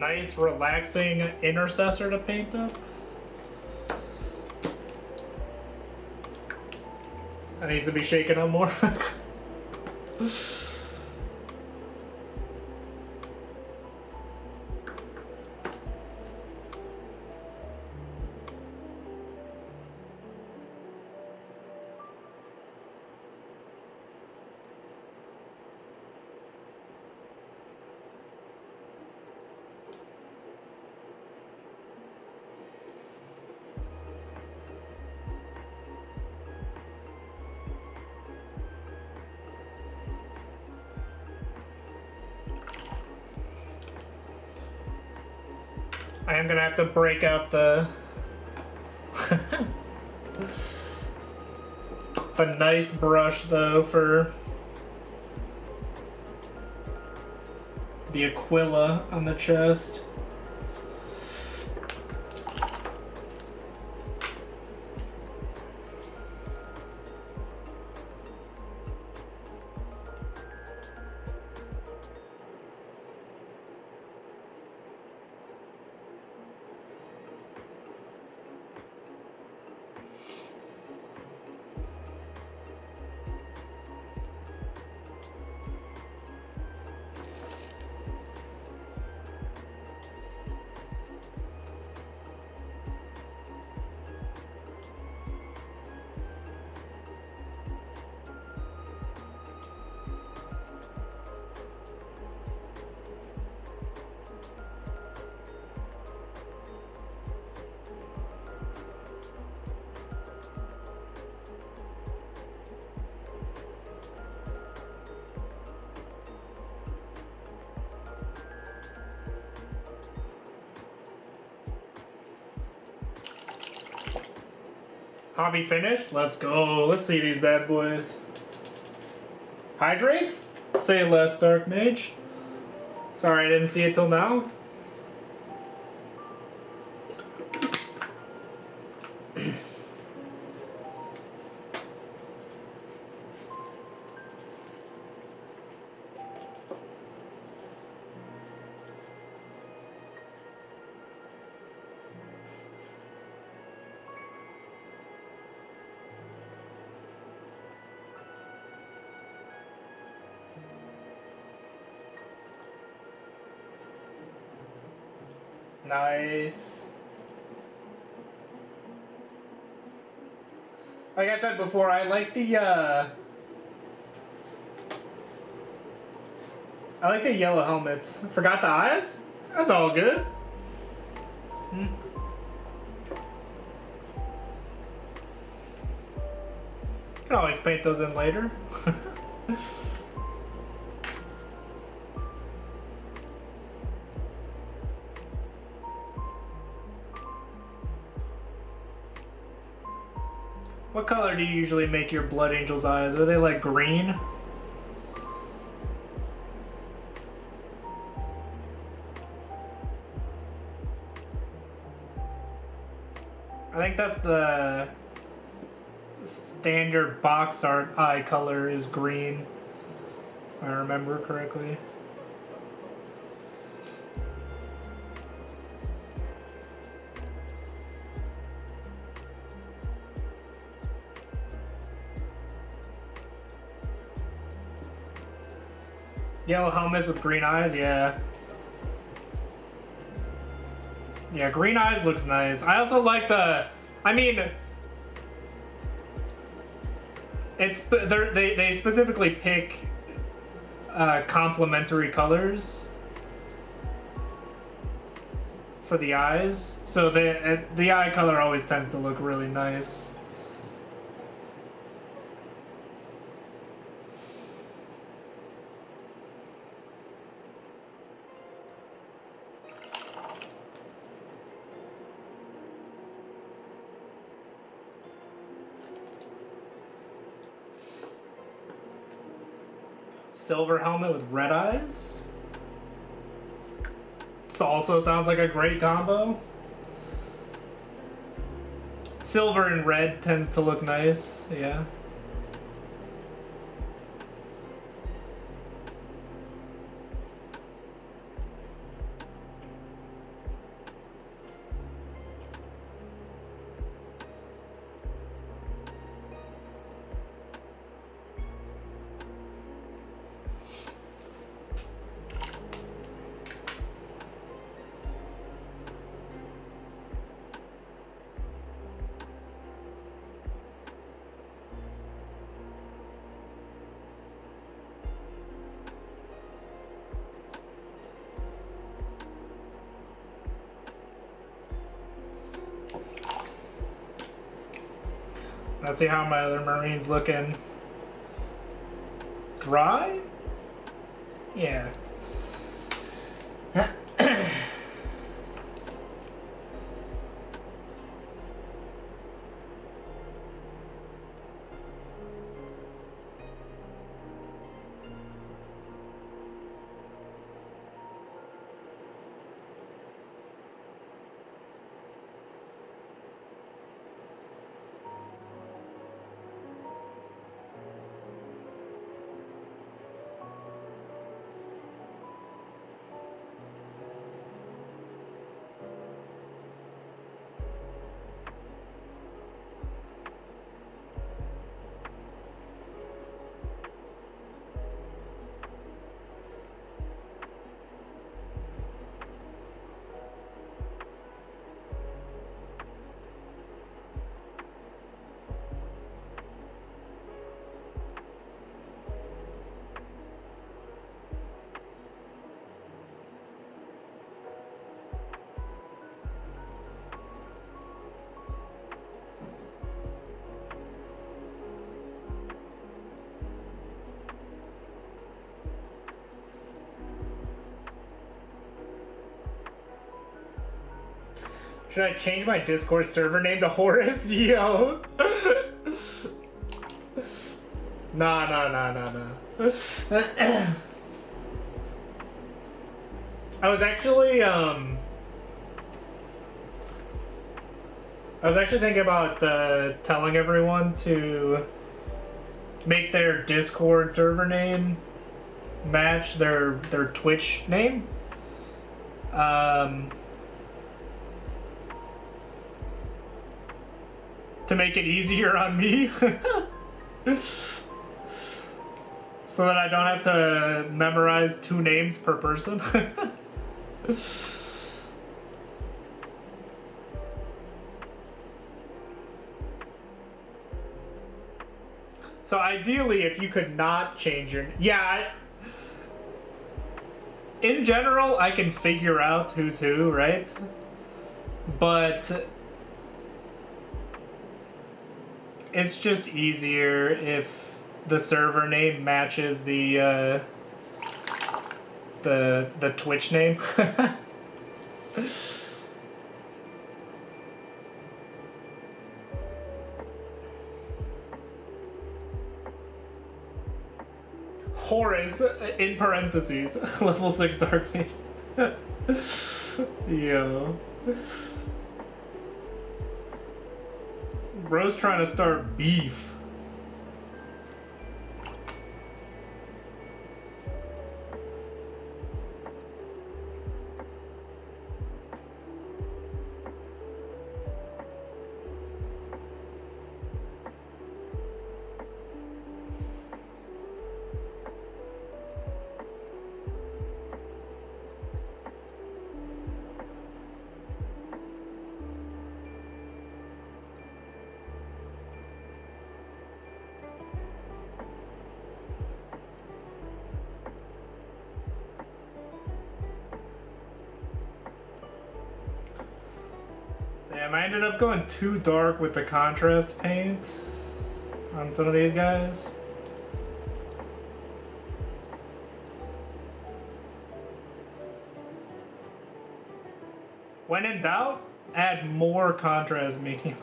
Nice, relaxing intercessor to paint up. That needs to be shaken up more. I am gonna have to break out the the nice brush though for the Aquila on the chest. Hobby finished? Let's go. Let's see these bad boys. Hydrate? Say less, Dark Mage. Sorry I didn't see it till now. Nice. Like I said before, I like the yellow helmets. Forgot the eyes? That's all good. Can always paint those in later. What color do you usually make your Blood Angel's eyes? Are they like green? I think that's the standard box art eye color is green, if I remember correctly. Yellow helmets with green eyes, yeah. Yeah, green eyes looks nice. I also like the, I mean, it's they specifically pick complementary colors for the eyes, so the eye color always tends to look really nice. Silver helmet with red eyes. This also sounds like a great combo. Silver and red tends to look nice, yeah. Let's see how my other Marines looking. Dry? Yeah. Should I change my Discord server name to Horus? Yo. Nah. I was actually thinking about telling everyone to make their Discord server name match their Twitch name. To make it easier on me. So that I don't have to memorize 2 names per person. So ideally, if you could not change your... Yeah, in general, I can figure out who's who, right? But... it's just easier if the server name matches the Twitch name. Horus, in parentheses, level 6 Dark Mage. Yo. Bro's trying to start beef. Damn, I ended up going too dark with the contrast paint on some of these guys. When in doubt, add more contrast medium.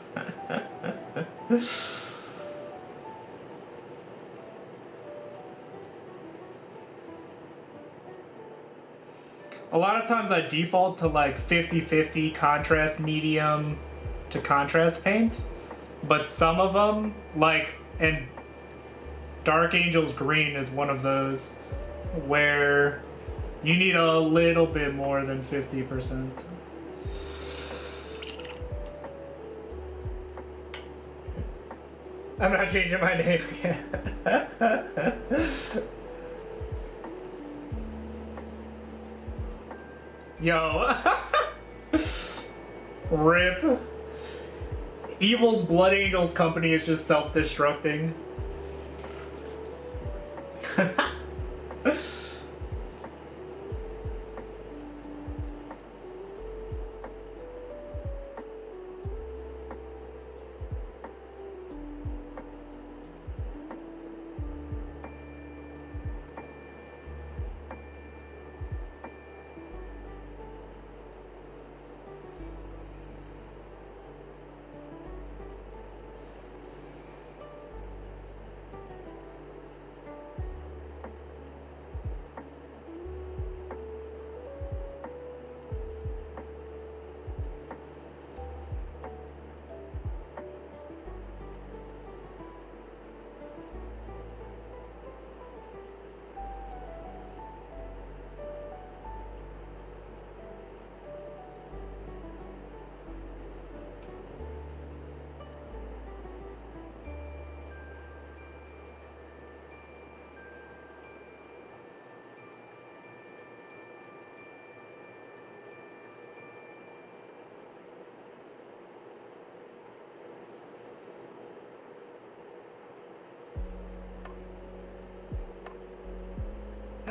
A lot of times I default to like 50-50 contrast medium to contrast paint, but some of them, like, and Dark Angels Green is one of those where you need a little bit more than 50%. I'm not changing my name again. Yo. RIP. Evil's Blood Angels company is just self-destructing.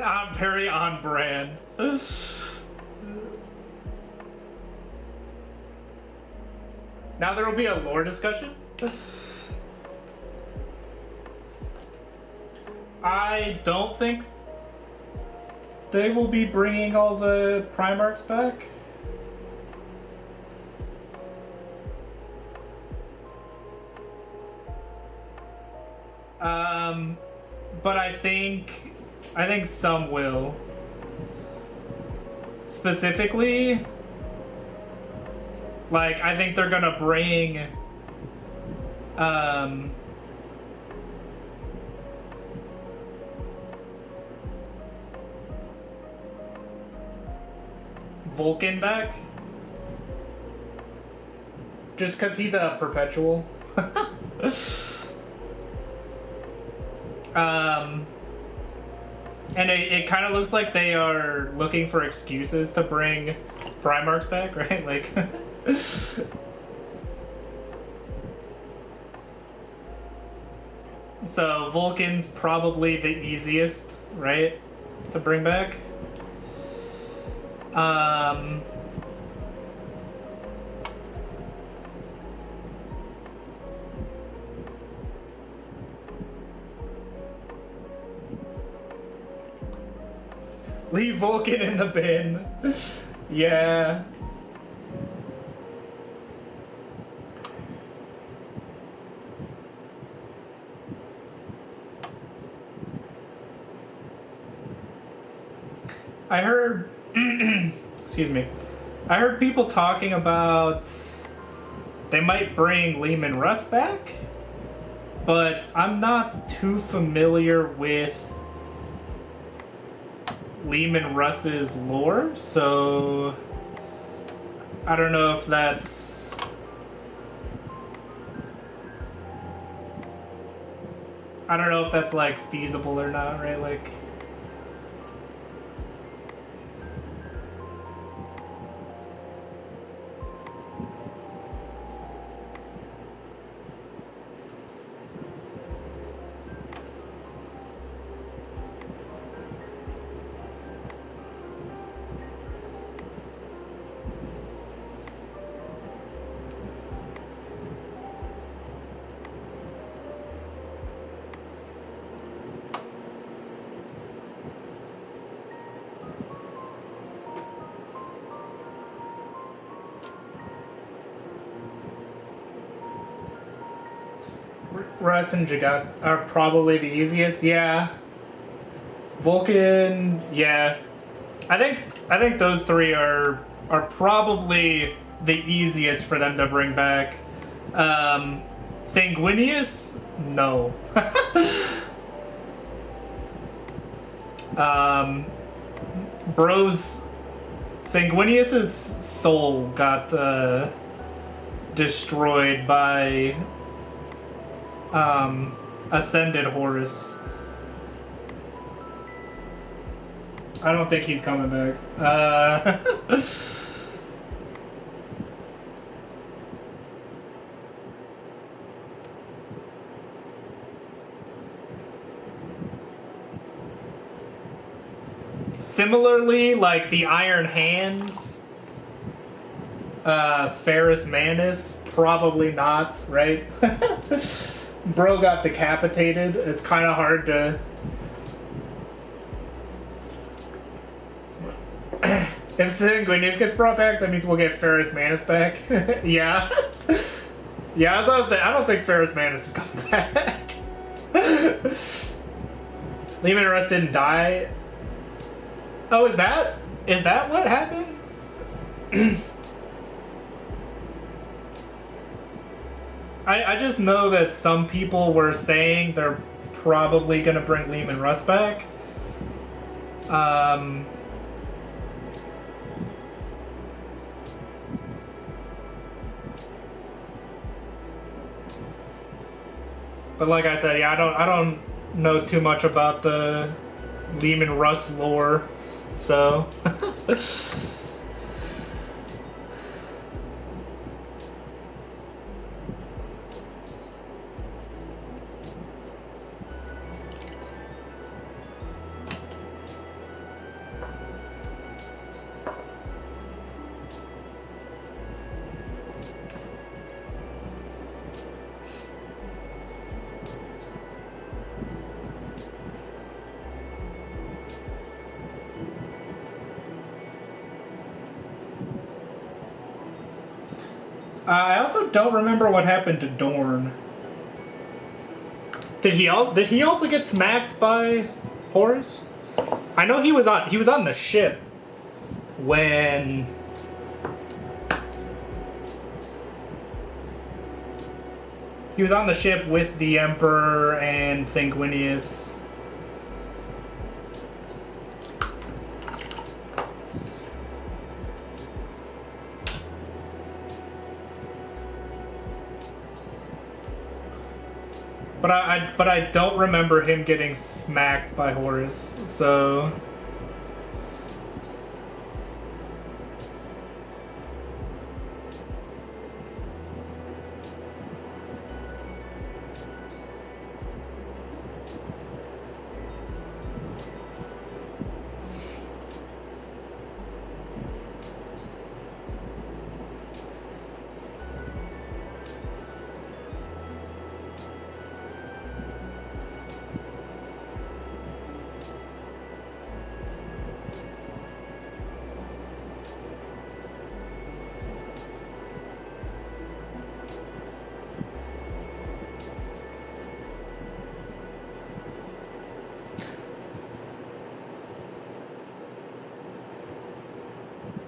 I'm very on brand. Now there will be a lore discussion? I don't think they will be bringing all the Primarchs back. But I think some will. Specifically, like, I think they're gonna bring Vulcan back. Just because he's a perpetual. And it kind of looks like they are looking for excuses to bring Primarchs back, right? Like, so Vulcan's probably the easiest, right, to bring back. Leave Vulcan in the bin. Yeah. I heard, excuse me, I heard people talking about they might bring Leman Russ back, but I'm not too familiar with Leman Russ's lore, so I don't know if that's like feasible or not, right? Like, Russ and Jagat are probably the easiest. Yeah. Vulcan, yeah. I think those three are probably the easiest for them to bring back. Sanguinius, no. Bros, Sanguinius's soul got destroyed by Ascended Horus. I don't think he's coming back. Similarly, like the Iron Hands, Ferrus Manus, probably not, right? Bro got decapitated. It's kind of hard to... If Sanguinius gets brought back, that means we'll get Ferrus Manus back. Yeah. Yeah, as I was saying, I don't think Ferrus Manus is coming back. Leman Russ didn't die. Oh, is that what happened? I just know that some people were saying they're probably gonna bring Leman Russ back. But like I said, yeah, I don't know too much about the Leman Russ lore, so. I also don't remember what happened to Dorn. Did he also get smacked by Horus? I know he was on the ship when he was on the ship with the Emperor and Sanguinius. But I don't remember him getting smacked by Horus, so.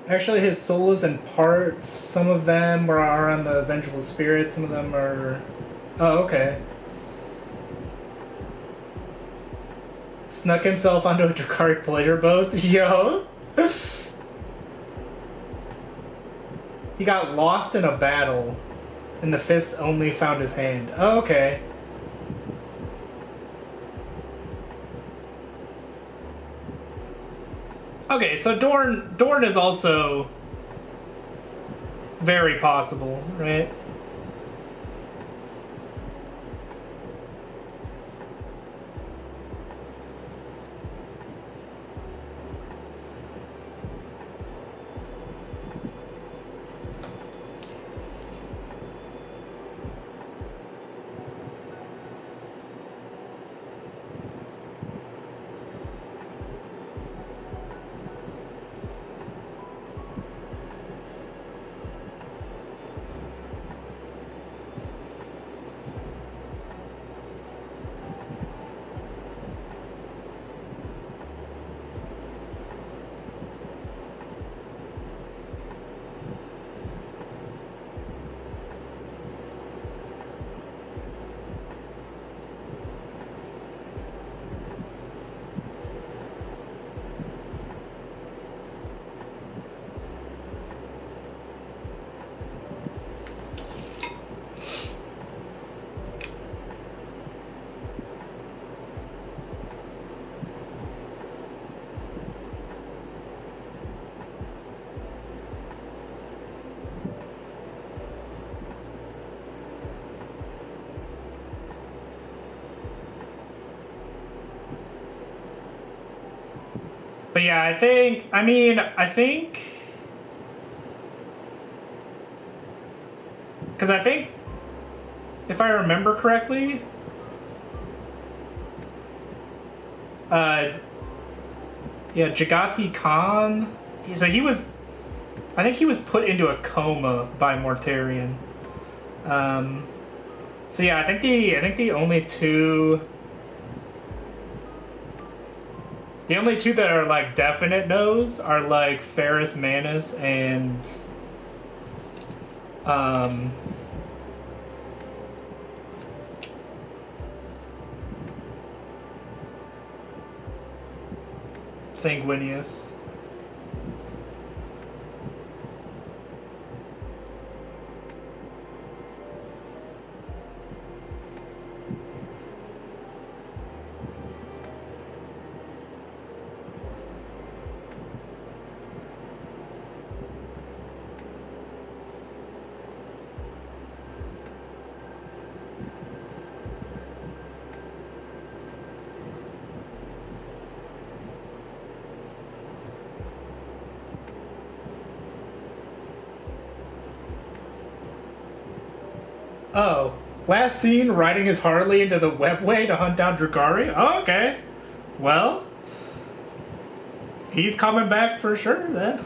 Actually, his soul is in parts. Some of them are on the Vengeful Spirit. Some of them are... Oh, okay. Snuck himself onto a Drakaric pleasure boat. Yo! He got lost in a battle, and the fists only found his hand. Oh, okay. Okay, so Dorn is also very possible, right? But yeah, I think, because I think, if I remember correctly, yeah, Jagati Khan, so I think he was put into a coma by Mortarion. So yeah, I think the only two that are like definite no's are like Ferrus Manus and Sanguinius. Oh, last seen riding his Harley into the webway to hunt down Dragari? Oh, okay. Well, he's coming back for sure then.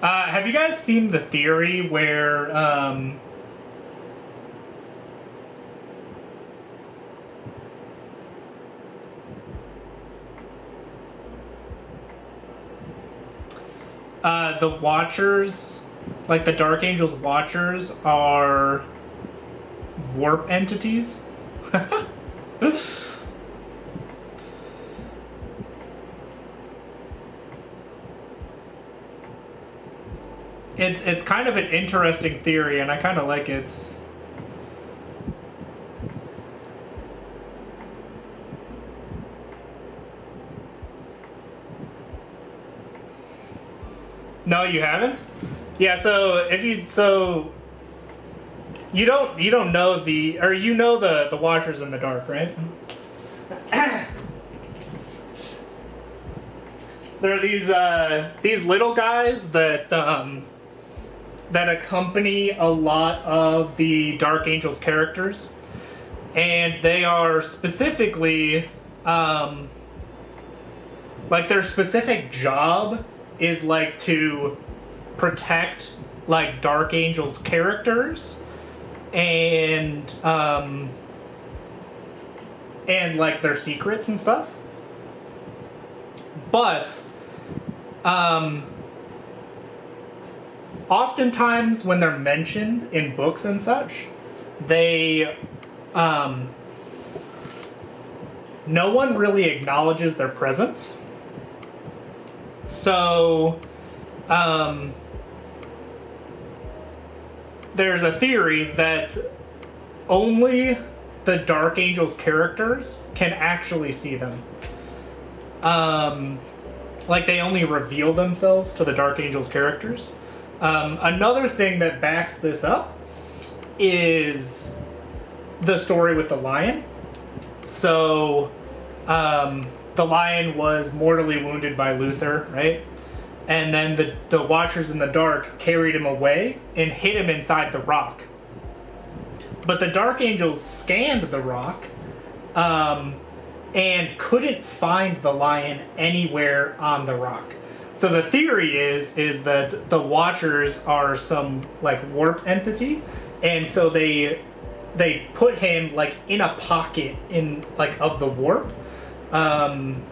Have you guys seen the theory where the Watchers, like the Dark Angels Watchers, are warp entities? It's kind of an interesting theory, and I kind of like it. No, you haven't? Yeah, so if you you don't know the, or you know the Watchers in the Dark, right? There are these little guys that that accompany a lot of the Dark Angels characters, and they are specifically like their specific job is like to protect like Dark Angels characters and like their secrets and stuff. But oftentimes when they're mentioned in books and such, they no one really acknowledges their presence. So there's a theory that only the Dark Angels characters can actually see them. Like they only reveal themselves to the Dark Angels characters. Another thing that backs this up is the story with the lion. So the lion was mortally wounded by Luther, right? And then the Watchers in the Dark carried him away and hid him inside the rock. But the Dark Angels scanned the rock and couldn't find the lion anywhere on the rock. So the theory is that the Watchers are some like warp entity, and so they put him like in a pocket in like of the warp, and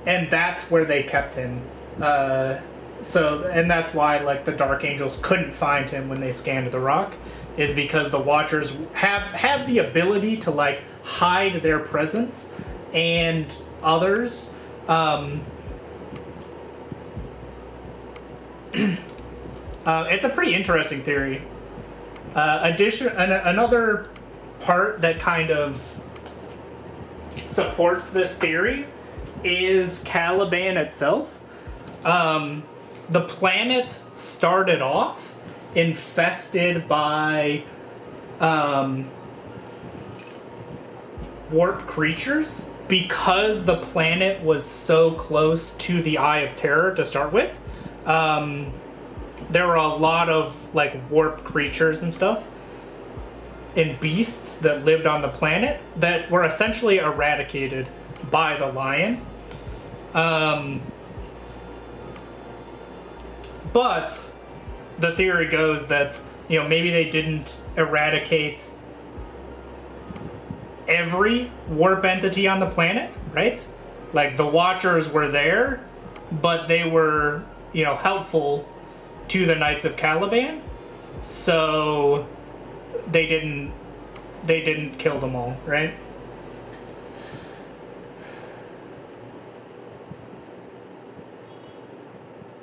that's where they kept him. And that's why like the Dark Angels couldn't find him when they scanned the rock, is because the Watchers have the ability to like hide their presence and others. It's a pretty interesting theory. Another part that kind of supports this theory is Caliban itself. The planet started off infested by warp creatures because the planet was so close to the Eye of Terror to start with. There were a lot of like warp creatures and stuff and beasts that lived on the planet that were essentially eradicated by the lion. But the theory goes that, you know, maybe they didn't eradicate every warp entity on the planet, right? Like the Watchers were there, but they were, you know, helpful to the Knights of Caliban, so they didn't kill them all, right?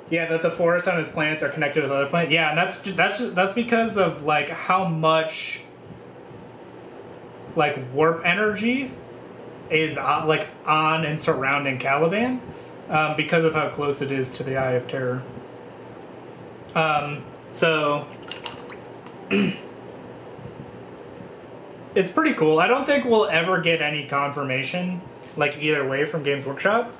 Yeah, that the forest on his planets are connected with other planets. Yeah, and that's because of like how much like warp energy is like on and surrounding Caliban, because of how close it is to the Eye of Terror. So it's pretty cool. I don't think we'll ever get any confirmation like either way from Games Workshop.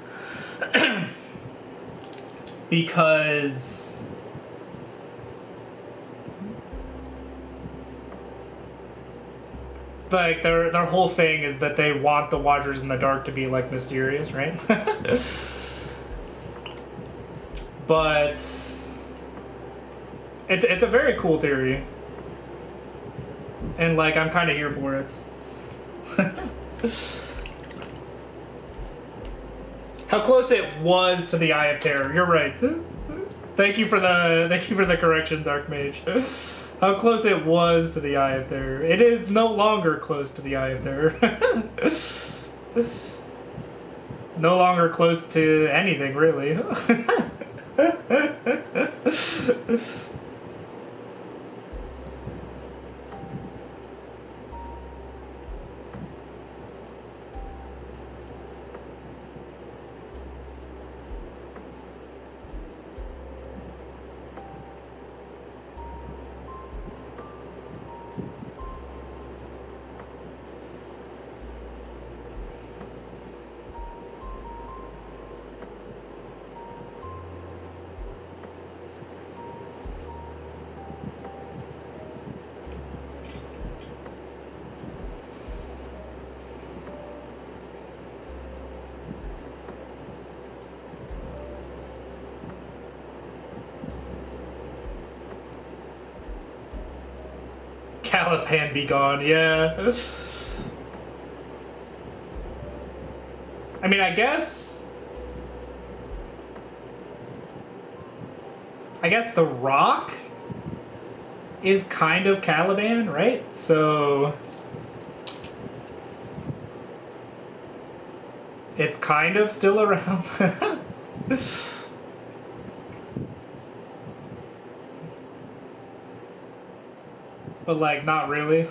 Because like their whole thing is that they want the Watchers in the Dark to be like mysterious, right? But It's a very cool theory. And, like, I'm kind of here for it. How close it was to the Eye of Terror. You're right. Thank you for the correction, Dark Mage. How close it was to the Eye of Terror. It is no longer close to the Eye of Terror. No longer close to anything, really. Caliban be gone, yeah. I mean, I guess The Rock is kind of Caliban, right? So it's kind of still around. But, like, not really.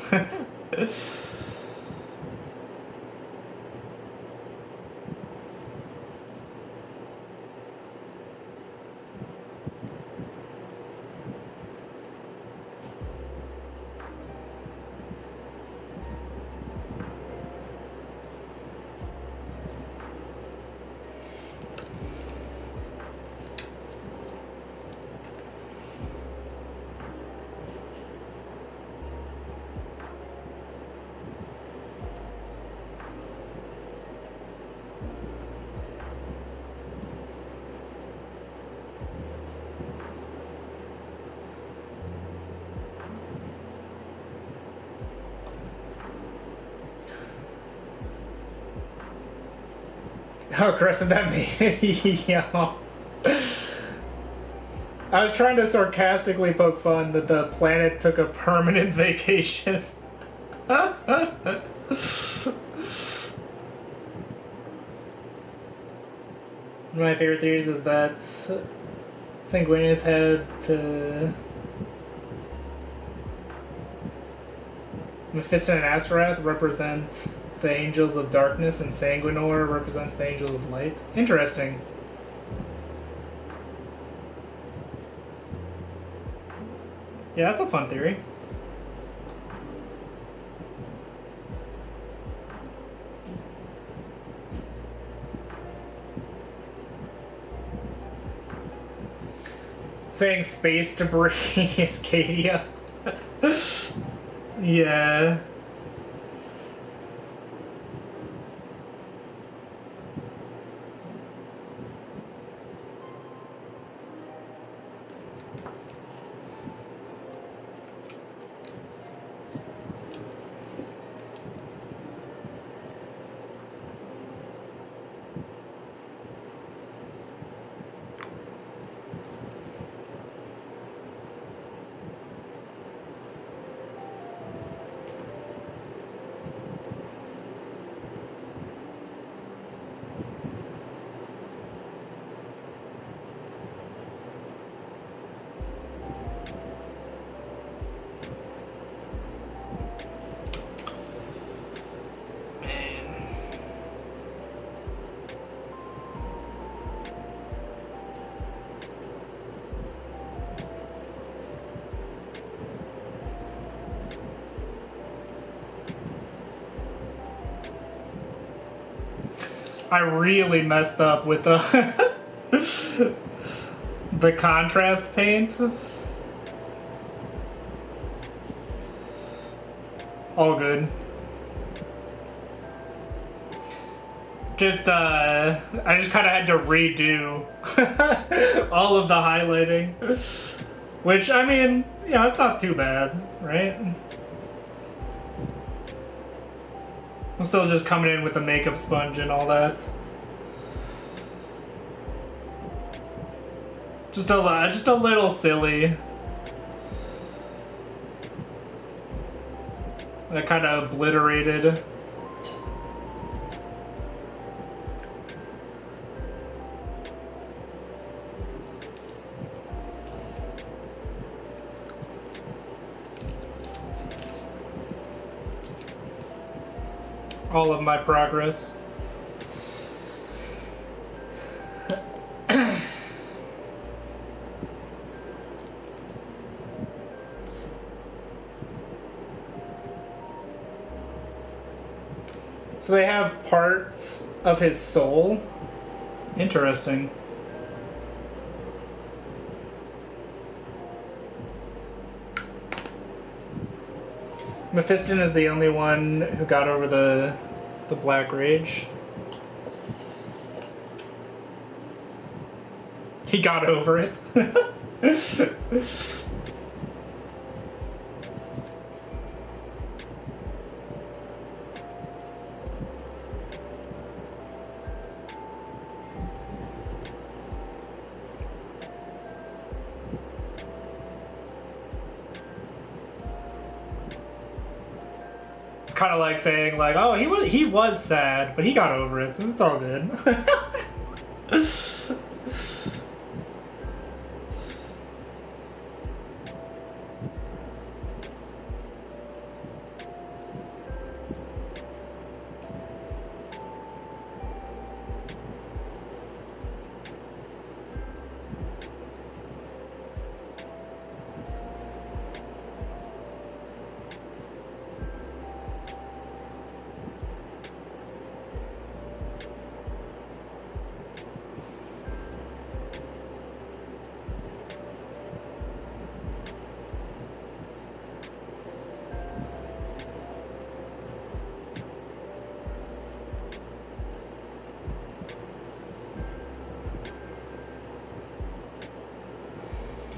How aggressive that me. Yeah. I was trying to sarcastically poke fun that the planet took a permanent vacation. My favorite theories is that Sanguinius had to... Mephisto and Astaroth represent the Angels of Darkness, and Sanguinor represents the Angels of Light. Interesting. Yeah, that's a fun theory. Saying space debris is Cadia. Yeah. I really messed up with the the contrast paint. All good. I just kind of had to redo all of the highlighting. Which, I mean, you know, it's not too bad, right? I'm still just coming in with the makeup sponge and all that. Just a little silly. That kind of obliterated. All of my progress. So they have parts of his soul. Interesting. Mephiston is the only one who got over the Black Rage. He got over it. Kind of like saying like, oh, he was sad, but he got over it. It's all good.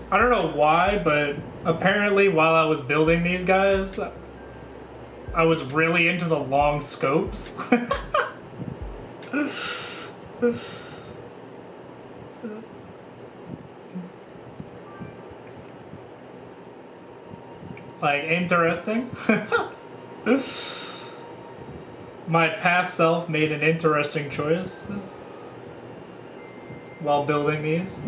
I don't know why, but apparently while I was building these guys, I was really into the long scopes. Like, interesting. My past self made an interesting choice while building these.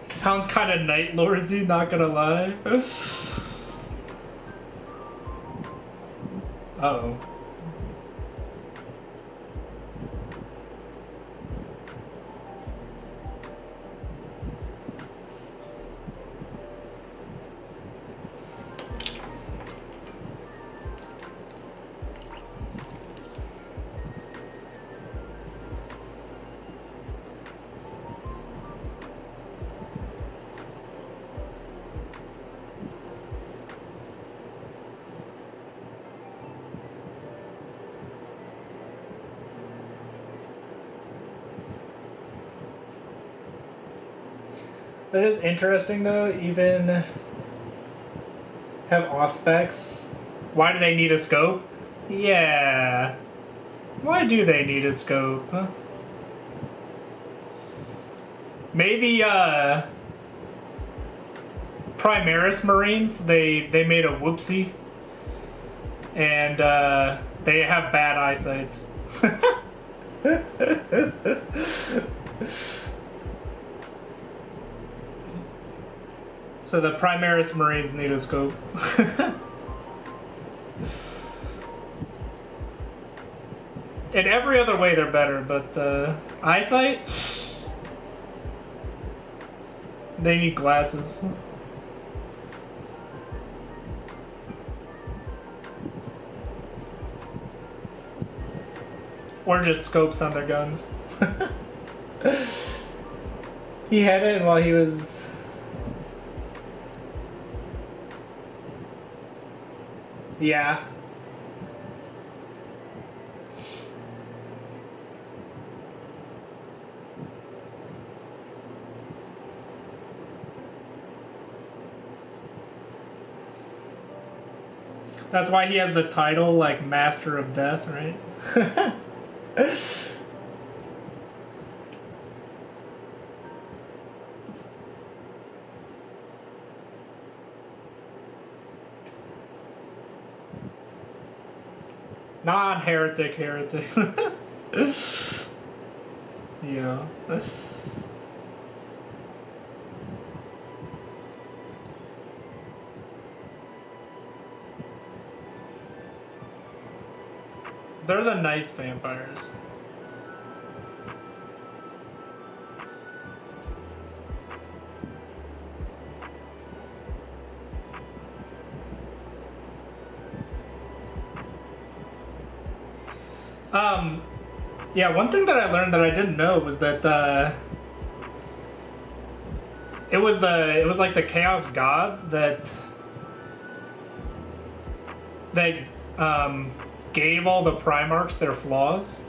Sounds kind of Night Lordsy, not gonna lie. Uh-oh. That is interesting though, even have Auspex. Why do they need a scope? Yeah. Why do they need a scope? Huh? Maybe Primaris Marines, they made a whoopsie. And they have bad eyesight. So the Primaris Marines need a scope. In every other way they're better, but eyesight? They need glasses. Or just scopes on their guns. He had it while he was... Yeah. That's why he has the title, like, Master of Death, right? Non-heretic. Yeah. They're the nice vampires. Yeah, one thing that I learned that I didn't know was that it was like the Chaos Gods that gave all the Primarchs their flaws.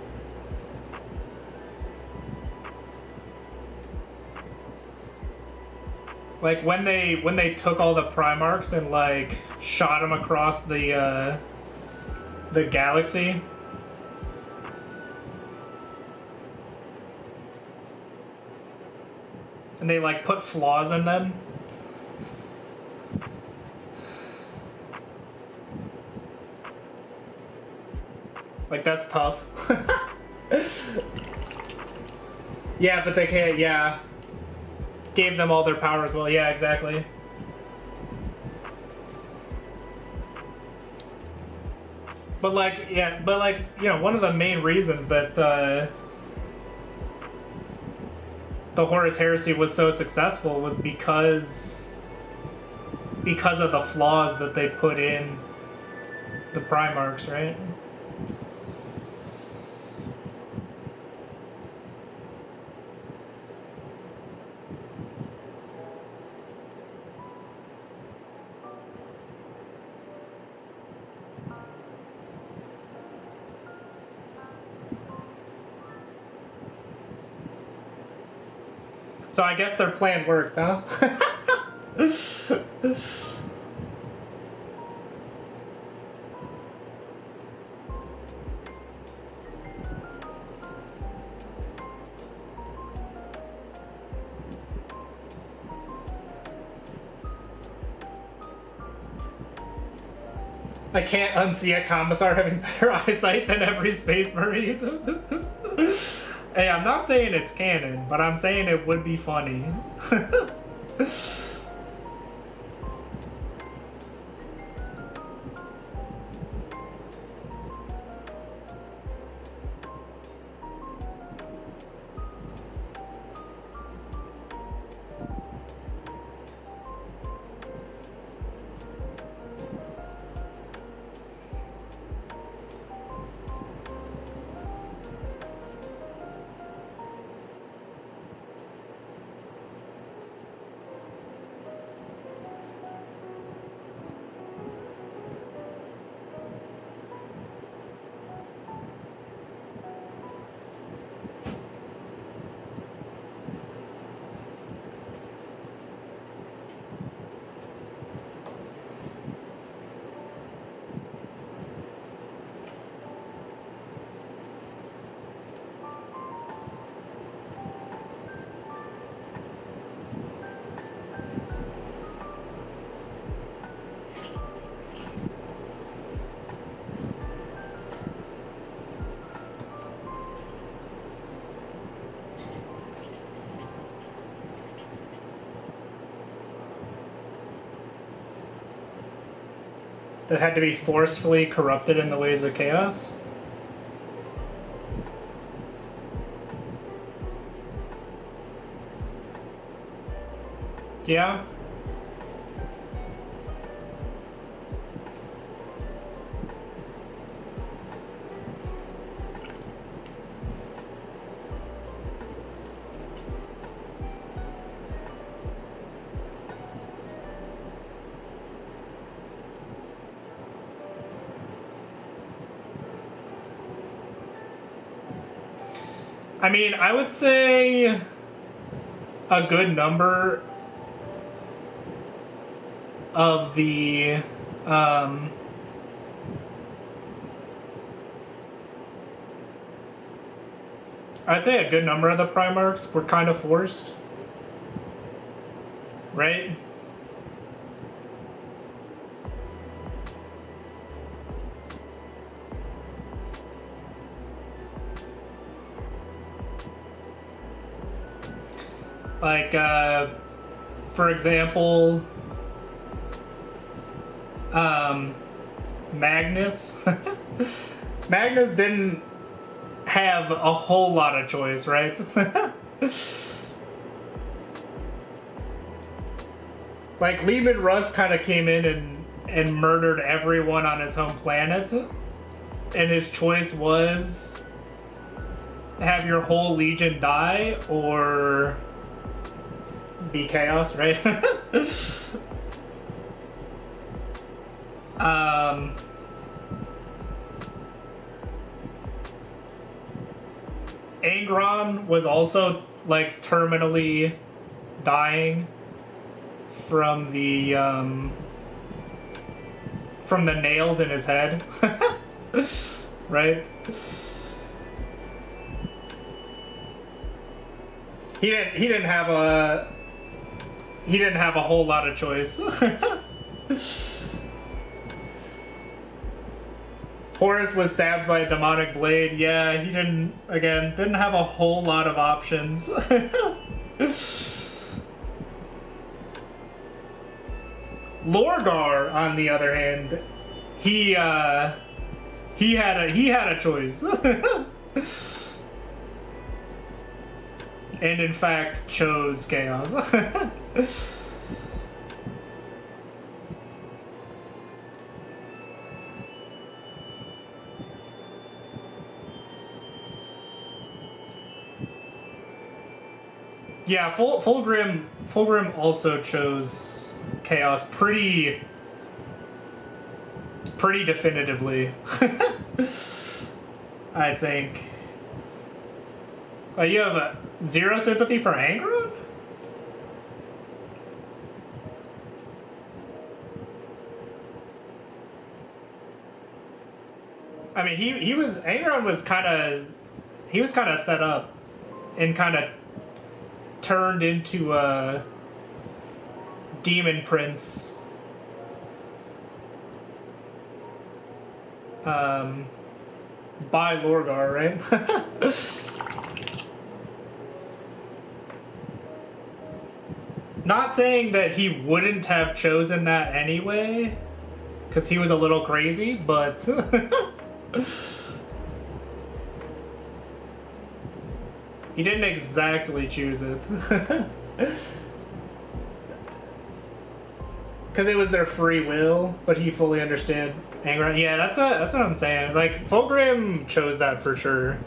Like when they took all the Primarchs and like shot them across the galaxy. And they like put flaws in them. Like that's tough. Yeah, but they can't. Yeah, gave them all their power as well. Yeah, exactly. But like, yeah, but like, you know, one of the main reasons that the Horus Heresy was so successful was because of the flaws that they put in the Primarchs, right? So I guess their plan worked, huh? I can't unsee a Commissar having better eyesight than every Space Marine. Hey, I'm not saying it's canon, but I'm saying it would be funny. That had to be forcefully corrupted in the ways of chaos? Yeah? I mean, I would say a good number of the I'd say a good number of the Primarchs were kind of forced, right? Like, for example, Magnus. Magnus didn't have a whole lot of choice, right? Like, Leman Russ kind of came in and murdered everyone on his home planet, and his choice was have your whole legion die or be chaos, right? Angron was also like terminally dying from the nails in his head, right? He didn't have a whole lot of choice. Horus was stabbed by a demonic blade. Yeah, he didn't have a whole lot of options. Lorgar, on the other hand, he had a choice. And in fact chose chaos. Yeah, Fulgrim also chose chaos pretty definitively. I think. You have zero sympathy for Angron? I mean, Angron was kind of set up and kind of turned into a demon prince. By Lorgar, right? Not saying that he wouldn't have chosen that anyway, because he was a little crazy, but he didn't exactly choose it. Because it was their free will, but he fully understood Angron. Yeah, that's what I'm saying. Like, Fulgrim chose that for sure.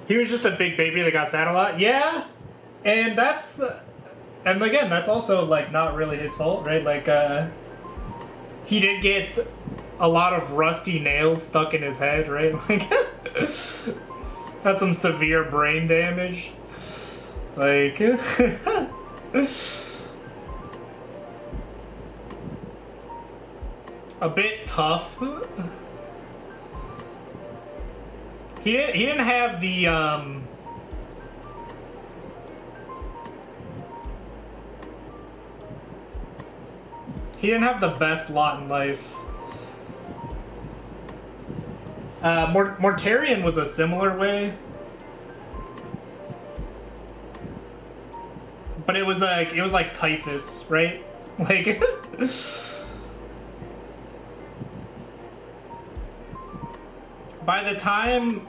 He was just a big baby that got sad a lot. Yeah, and and again, that's also like not really his fault, right? Like, he did get a lot of rusty nails stuck in his head, right? Like, had some severe brain damage. Like, a bit tough. He didn't have the he didn't have the best lot in life. Mortarion was a similar way, but it was like typhus, right? Like, by the time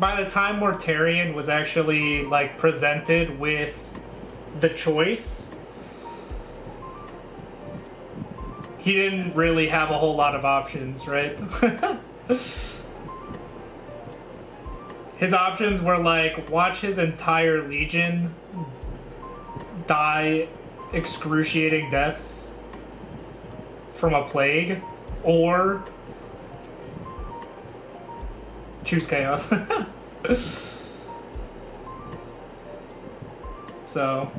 Mortarion was actually like presented with the choice, he didn't really have a whole lot of options, right? His options were like watch his entire legion die excruciating deaths from a plague, or choose chaos. So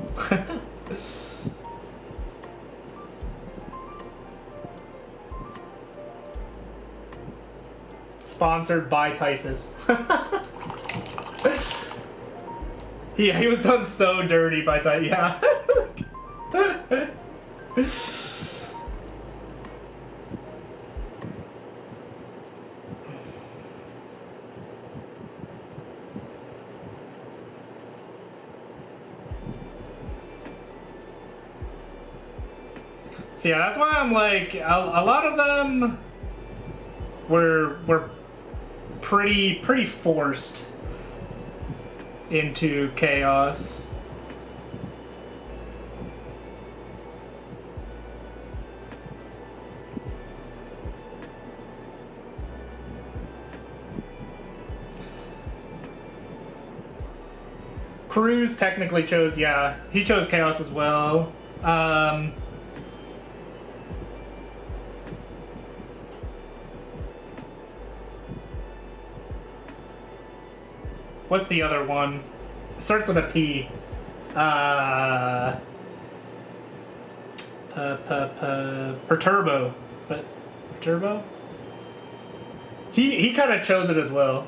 sponsored by Typhus. Yeah, he was done so dirty by Typhus. Yeah. So yeah, that's why I'm like, a lot of them were pretty forced into chaos. Cruz technically chose, yeah, he chose chaos as well. What's the other one? It starts with a P. Perturbo. But Perturbo? He kind of chose it as well.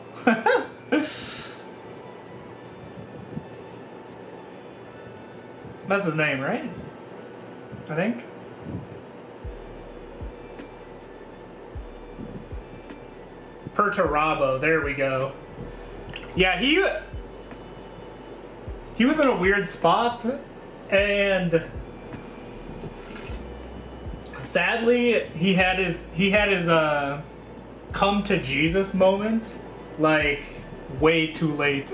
That's his name, right? I think. Perturabo, there we go. Yeah, he was in a weird spot, and sadly he had his come to Jesus moment like way too late.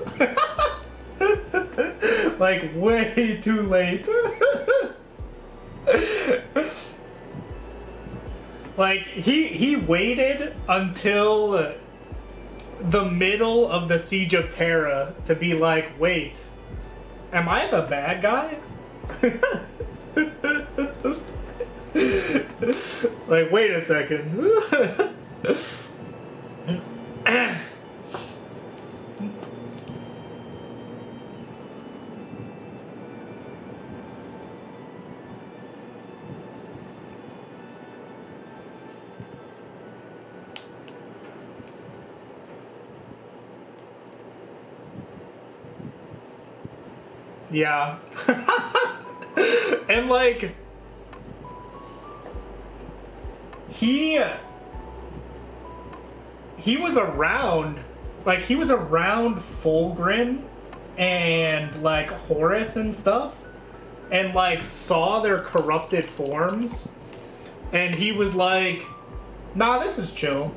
Like way too late. Like he waited until the middle of the Siege of Terra to be like, wait, am I the bad guy? Like, wait a second. Yeah. And like he was around, like he was around Fulgrim and like Horus and stuff, and like saw their corrupted forms, and he was like, nah, this is chill.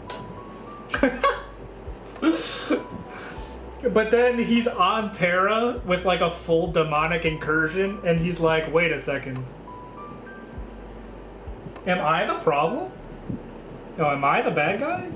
But then he's on Terra with like a full demonic incursion, and he's like, wait a second. Am I the problem? Oh, am I the bad guy?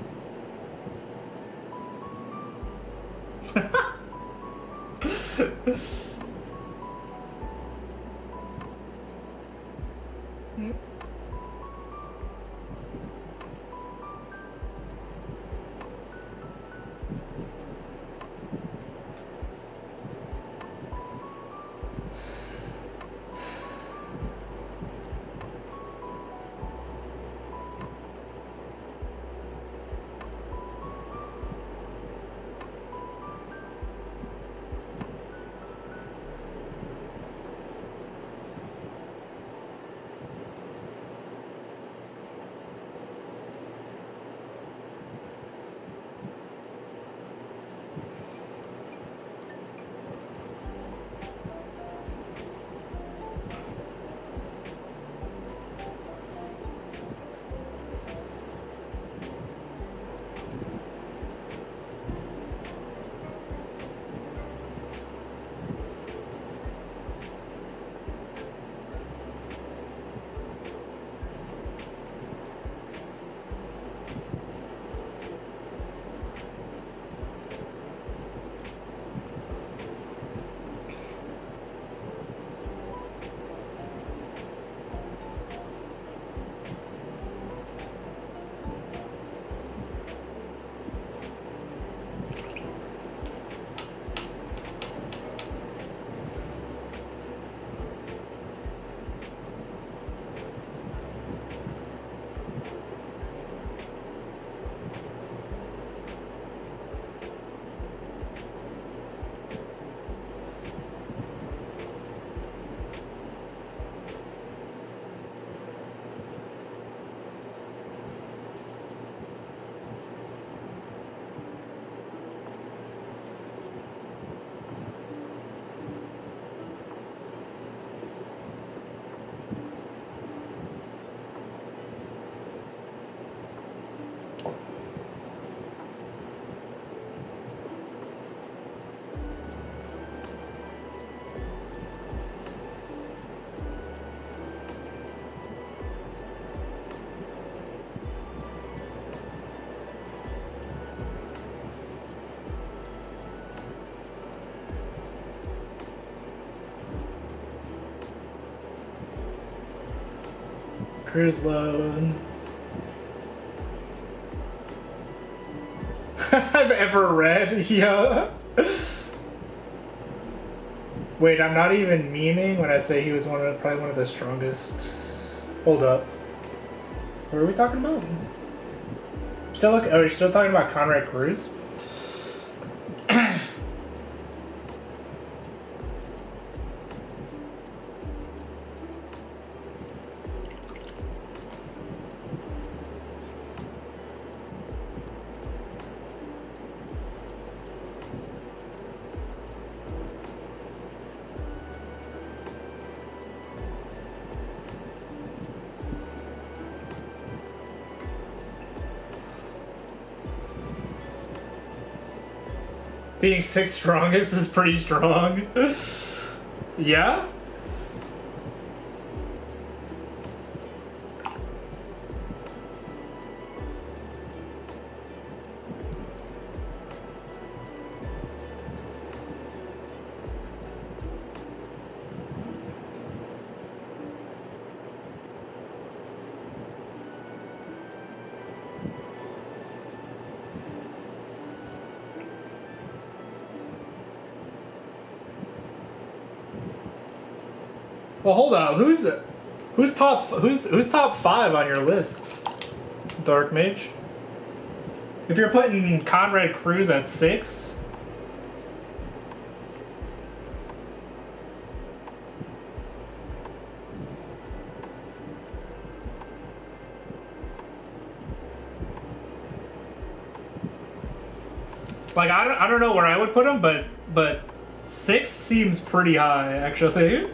Cruise load. I've ever read, yeah. Wait, I'm not even meaning when I say he was probably one of the strongest. Hold up. What are we talking about? Are we still talking about Conrad Cruz? Being 6th strongest is pretty strong. Yeah? Well, hold on. Who's top 5 on your list? Dark Mage. If you're putting Conrad Cruz at 6. Like I don't know where I would put him, but 6 seems pretty high actually.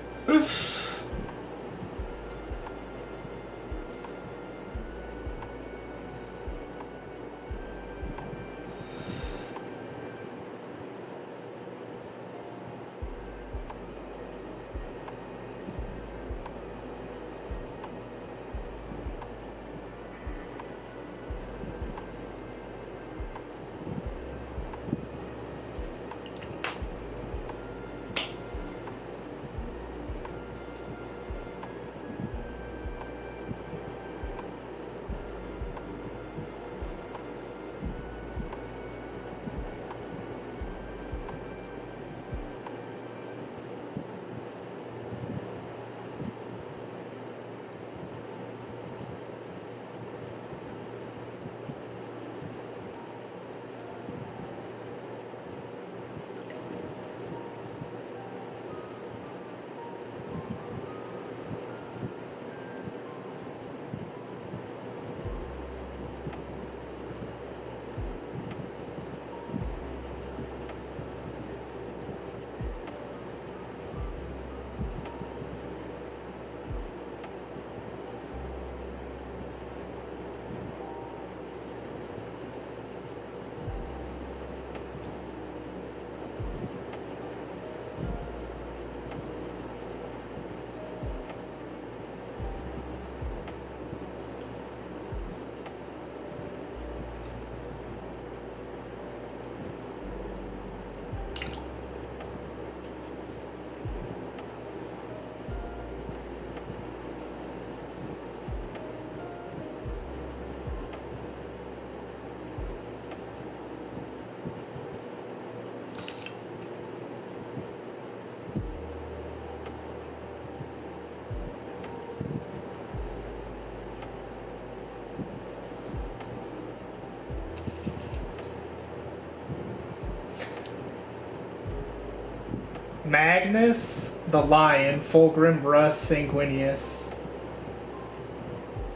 Magnus, the Lion, Fulgrim, Russ, Sanguinius.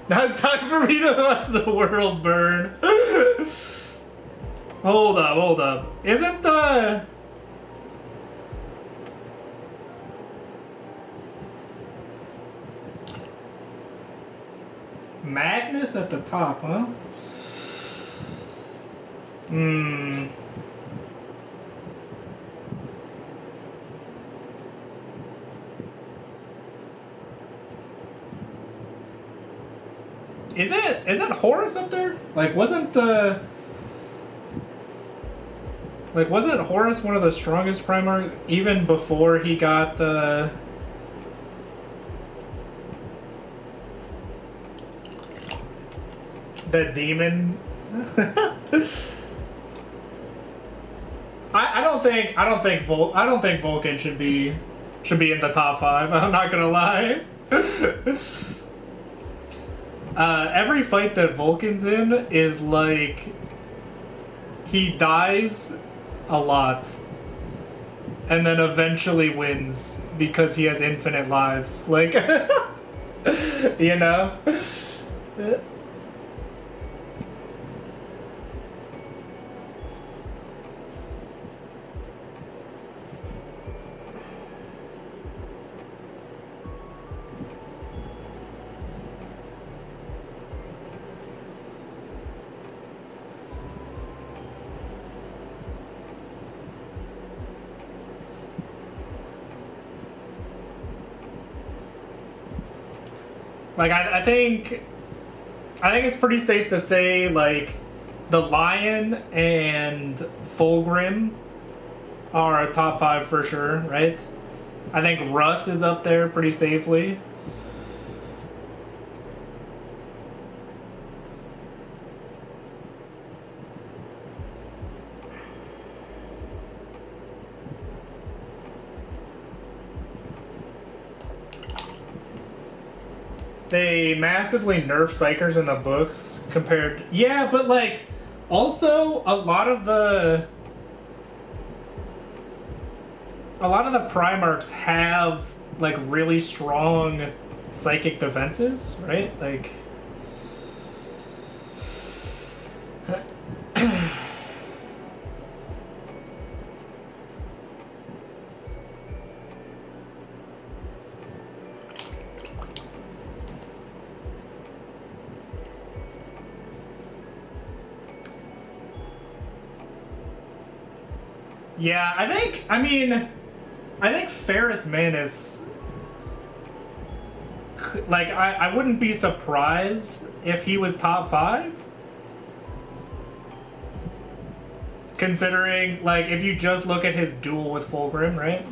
Now it's time for me to watch the world burn. Hold up. Isn't Magnus at the top, huh? Isn't Horus up there? Wasn't Horus one of the strongest Primarchs even before he got The demon. I don't think Vulcan should be in the top 5. I'm not gonna lie. Every fight that Vulcan's in is like he dies a lot and then eventually wins because he has infinite lives. Like, you know? Like, I think it's pretty safe to say, like, the Lion and Fulgrim are a top 5 for sure, right? I think Russ is up there pretty safely. They massively nerf Psychers in the books compared... Yeah, but, like, also, a lot of the Primarchs have, like, really strong psychic defenses, right? Like... Yeah, I think Ferrus Manus, like, I wouldn't be surprised if he was top 5. Considering, like, if you just look at his duel with Fulgrim, right?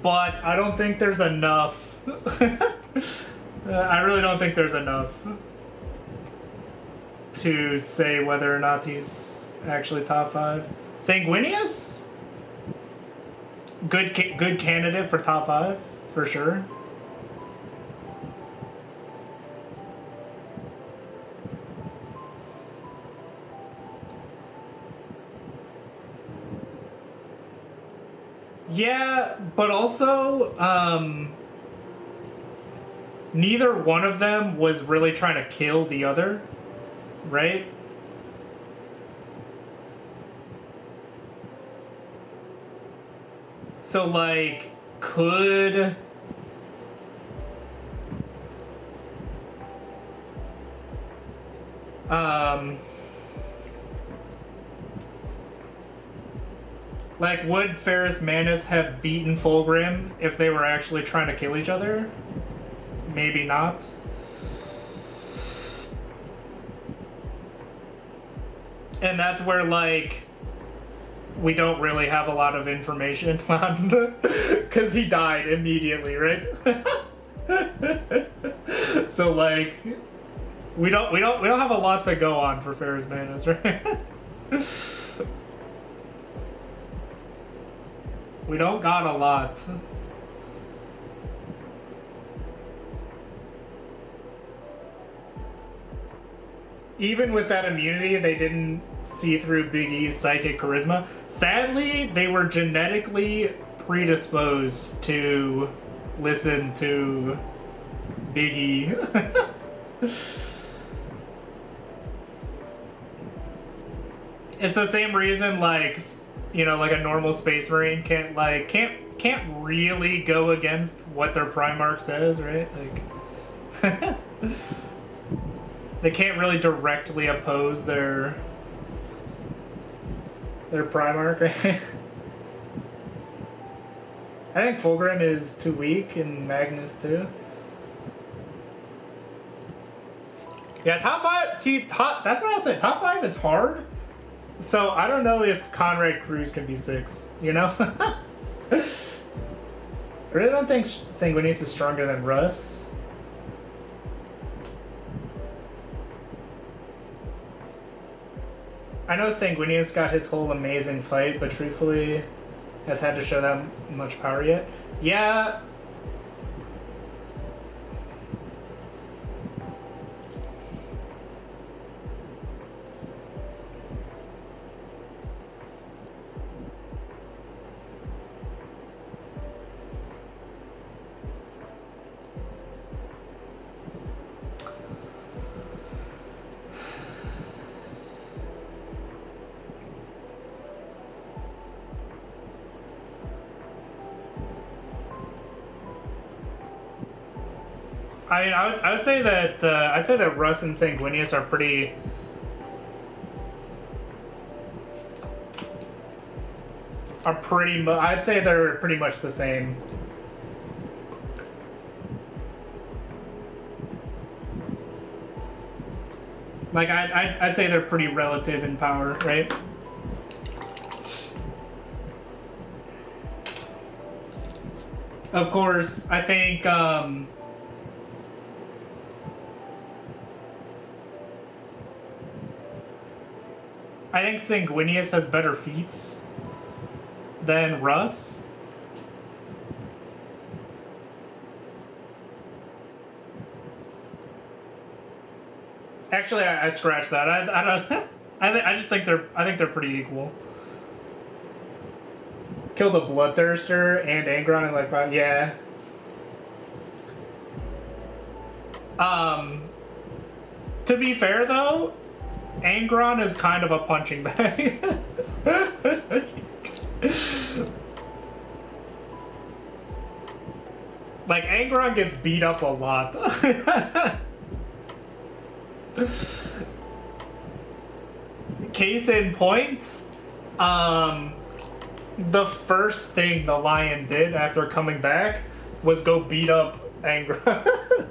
But I don't think there's enough. I really don't think there's enough to say whether or not he's actually top 5. Sanguinius? Good candidate for top 5, for sure. Yeah, but also, neither one of them was really trying to kill the other. Right? So, like, could... like, would Ferrus Manus have beaten Fulgrim if they were actually trying to kill each other? Maybe not. And that's where, like, we don't really have a lot of information on, because he died immediately, right? So, like, we don't have a lot to go on for Ferrus Manus, right? We don't got a lot. Even with that immunity, they didn't see through Big E's psychic charisma. Sadly, they were genetically predisposed to listen to Big E. It's the same reason, like, you know, like a normal Space Marine can't really go against what their Primarch says, right? Like, they can't really directly oppose their Primarch, right? I think Fulgrim is too weak, and Magnus too. Yeah, top 5. See, that's what I was saying. Top 5 is hard. So I don't know if Conrad Cruz can be 6. You know. I really don't think Sanguinius is stronger than Russ. I know Sanguinius got his whole amazing fight, but truthfully, has had to show that much power yet. Yeah. I mean, I would say that I'd say that Russ and Sanguinius are pretty. I'd say they're pretty much the same. Like I'd say they're pretty relative in power, right? Of course, I think. I think Sanguinius has better feats than Russ. Actually, I scratched that. I don't. I just think they're pretty equal. Kill the Bloodthirster and Angron in like 5. Yeah. To be fair though, Angron is kind of a punching bag. Like, Angron gets beat up a lot. Case in point, the first thing the Lion did after coming back was go beat up Angron.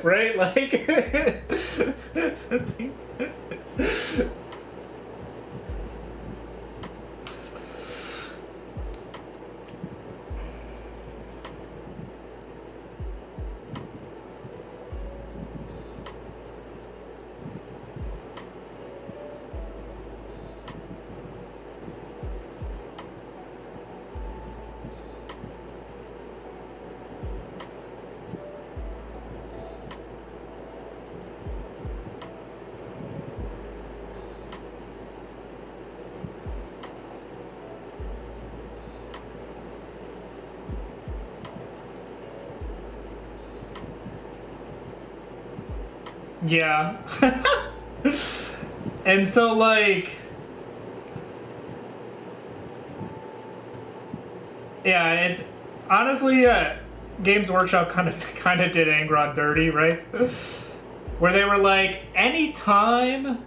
Right? Like... Yeah. And so, like... Yeah, it... Honestly, Games Workshop kind of did Angron dirty, right? Where they were like, anytime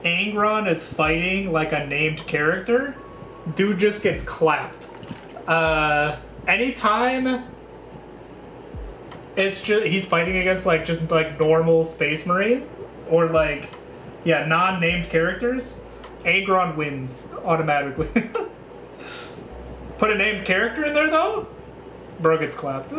Angron is fighting, like, a named character, dude just gets clapped. Anytime... It's just he's fighting against just normal Space Marine or non-named characters. Angron wins automatically. Put a named character in there though, bro gets clapped.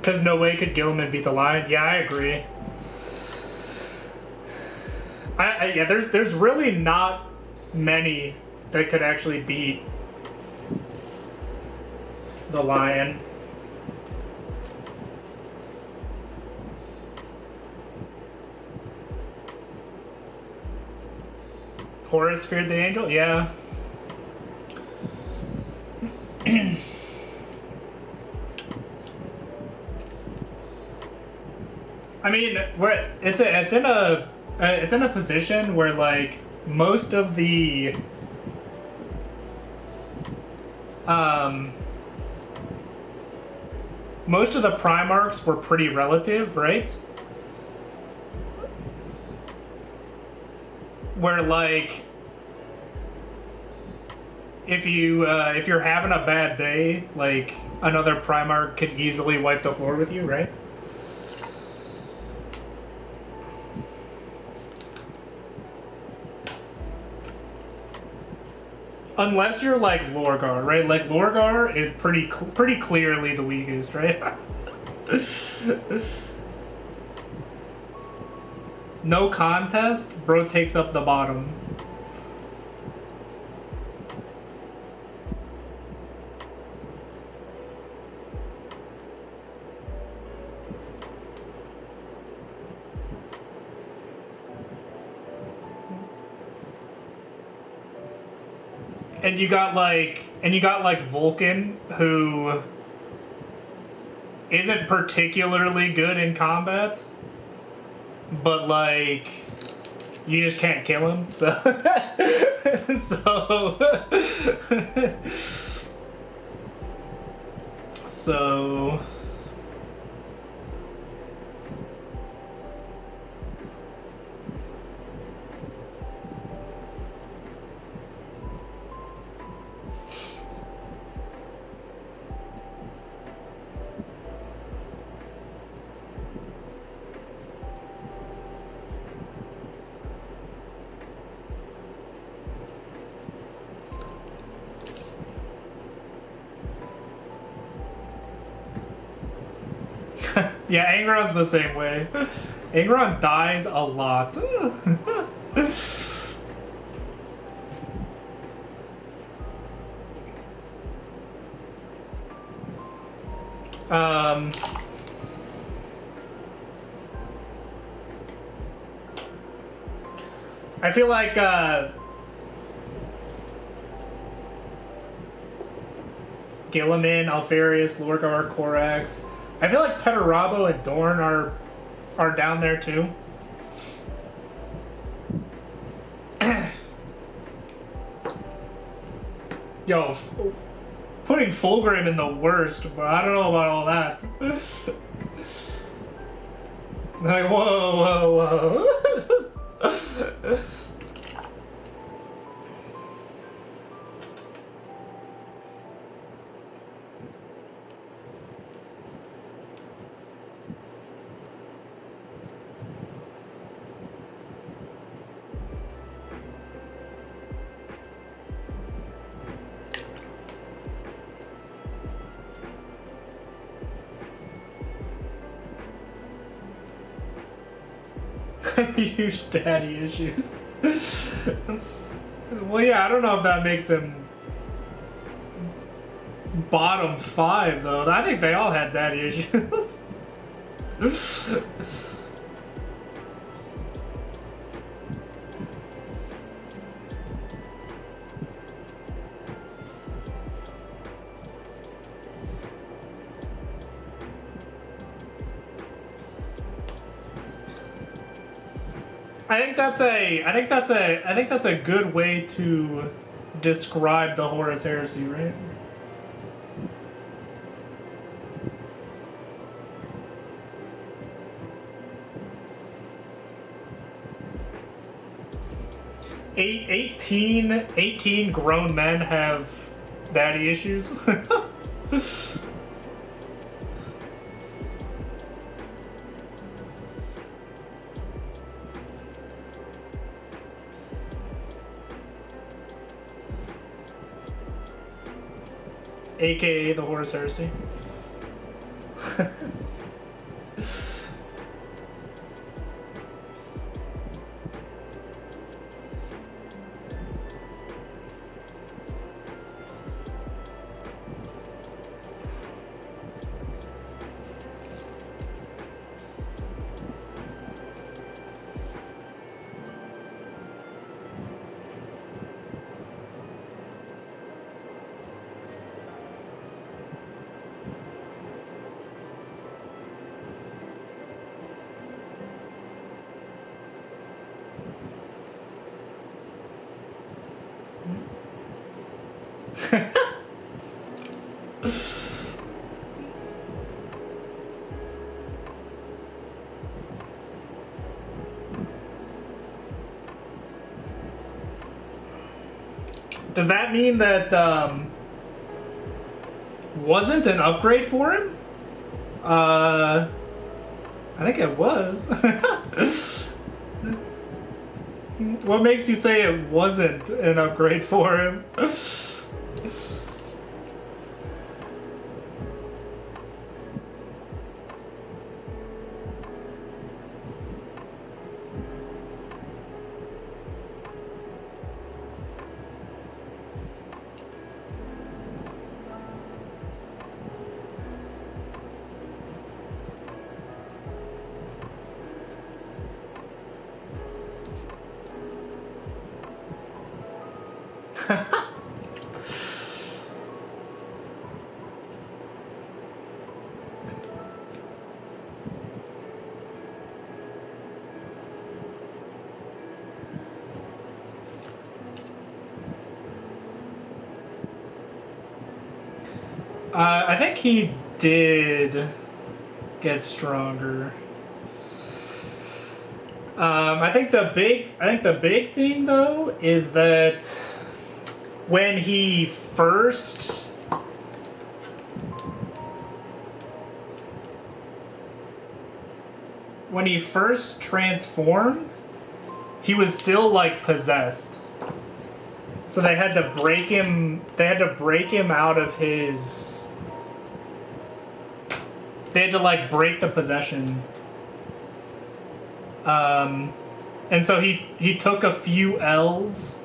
Because no way could Gilman beat the Lion. Yeah, I agree. Yeah, there's really not many that could actually beat the Lion. Horus feared the angel? Yeah. I mean, it's in a position where most of the most of the Primarchs were pretty relative, right? Where like if you're having a bad day, like another Primarch could easily wipe the floor with you, right? Unless you're like Lorgar, right? Like Lorgar is pretty clearly the weakest, right? No contest, bro takes up the bottom. And you got like Vulcan, who isn't particularly good in combat, but like you just can't kill him, so so yeah, Angron's the same way. Angron dies a lot. I feel like Gilliman, Alfarius, Lorgar, Corax. I feel like Perturabo and Dorn are down there too. Yo, putting Fulgrim in the worst, but I don't know about all that. Like, whoa. Huge daddy issues. Well, yeah, I don't know if that makes him bottom 5, though. I think they all had daddy issues. I think that's a good way to describe the Horus Heresy, right? Eighteen grown men have daddy issues. AKA the Horus Heresy. Does that mean that wasn't an upgrade for him? I think it was. What makes you say it wasn't an upgrade for him? I think he did get stronger. I think the big thing though is that when he first transformed, he was still like possessed. So they had to break him out of his. They had to like break the possession. And so he took a few L's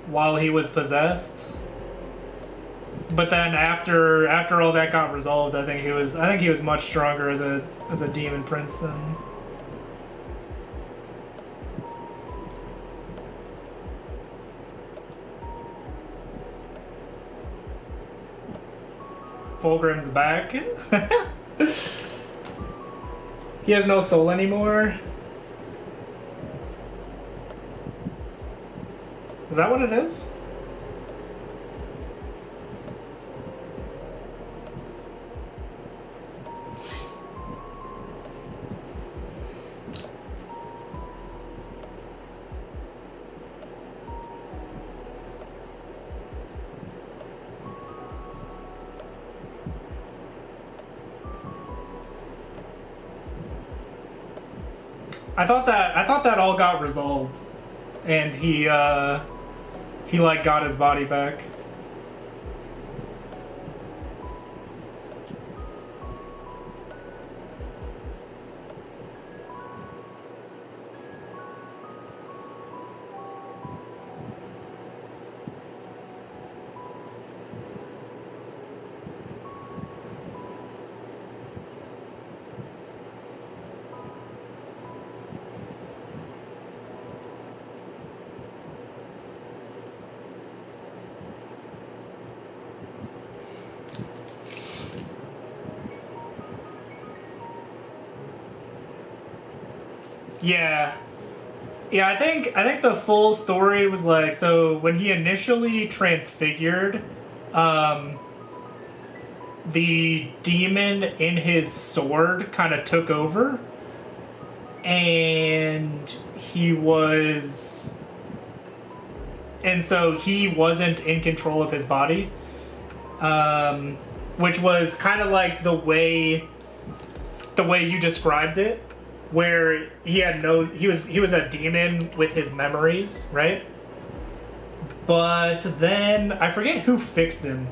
while he was possessed. But then after all that got resolved, I think he was much stronger as a demon prince then. Fulgrim's back. He has no soul anymore. Is that what it is? I thought that all got resolved, and he like got his body back. Yeah, I think the full story was like, so when he initially transfigured, the demon in his sword kind of took over, and so he wasn't in control of his body, which was kind of like the way you described it, where he was a demon with his memories, right? But then I forget who fixed him,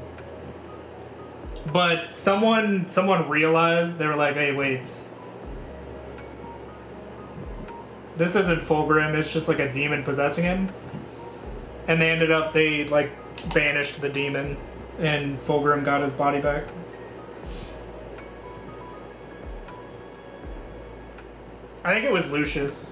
but someone realized, they were like, hey, wait, this isn't Fulgrim, it's just like a demon possessing him. And they like banished the demon, and Fulgrim got his body back. I think it was Lucius.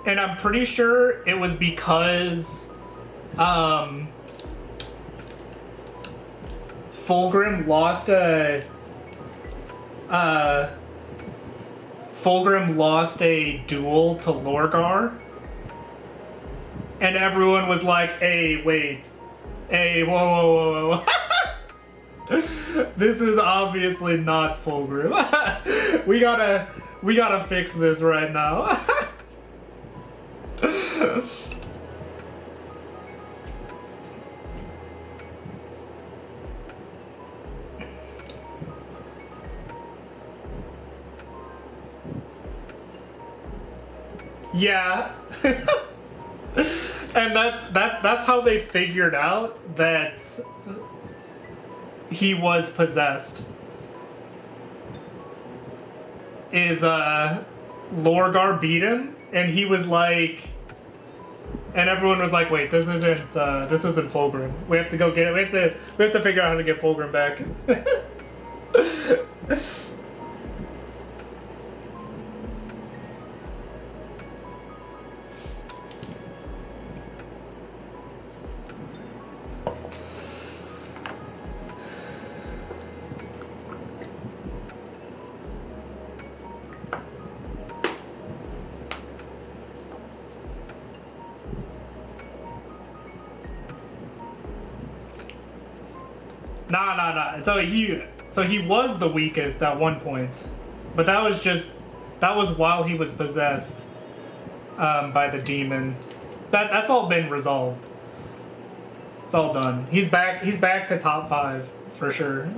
And I'm pretty sure it was because Fulgrim lost a duel to Lorgar, And everyone was like, hey, wait. Hey, whoa, whoa, whoa, whoa. This is obviously not Fulgrim. we gotta fix this right now. Yeah. And that's how they figured out that he was possessed. Is Lorgar beat him, and he was like, and everyone was like, wait, this isn't Fulgrim. We have to go get it. We have to figure out how to get Fulgrim back. Nah. So he was the weakest at one point, but that was while he was possessed by the demon. That's all been resolved. It's all done. He's back to top 5 for sure.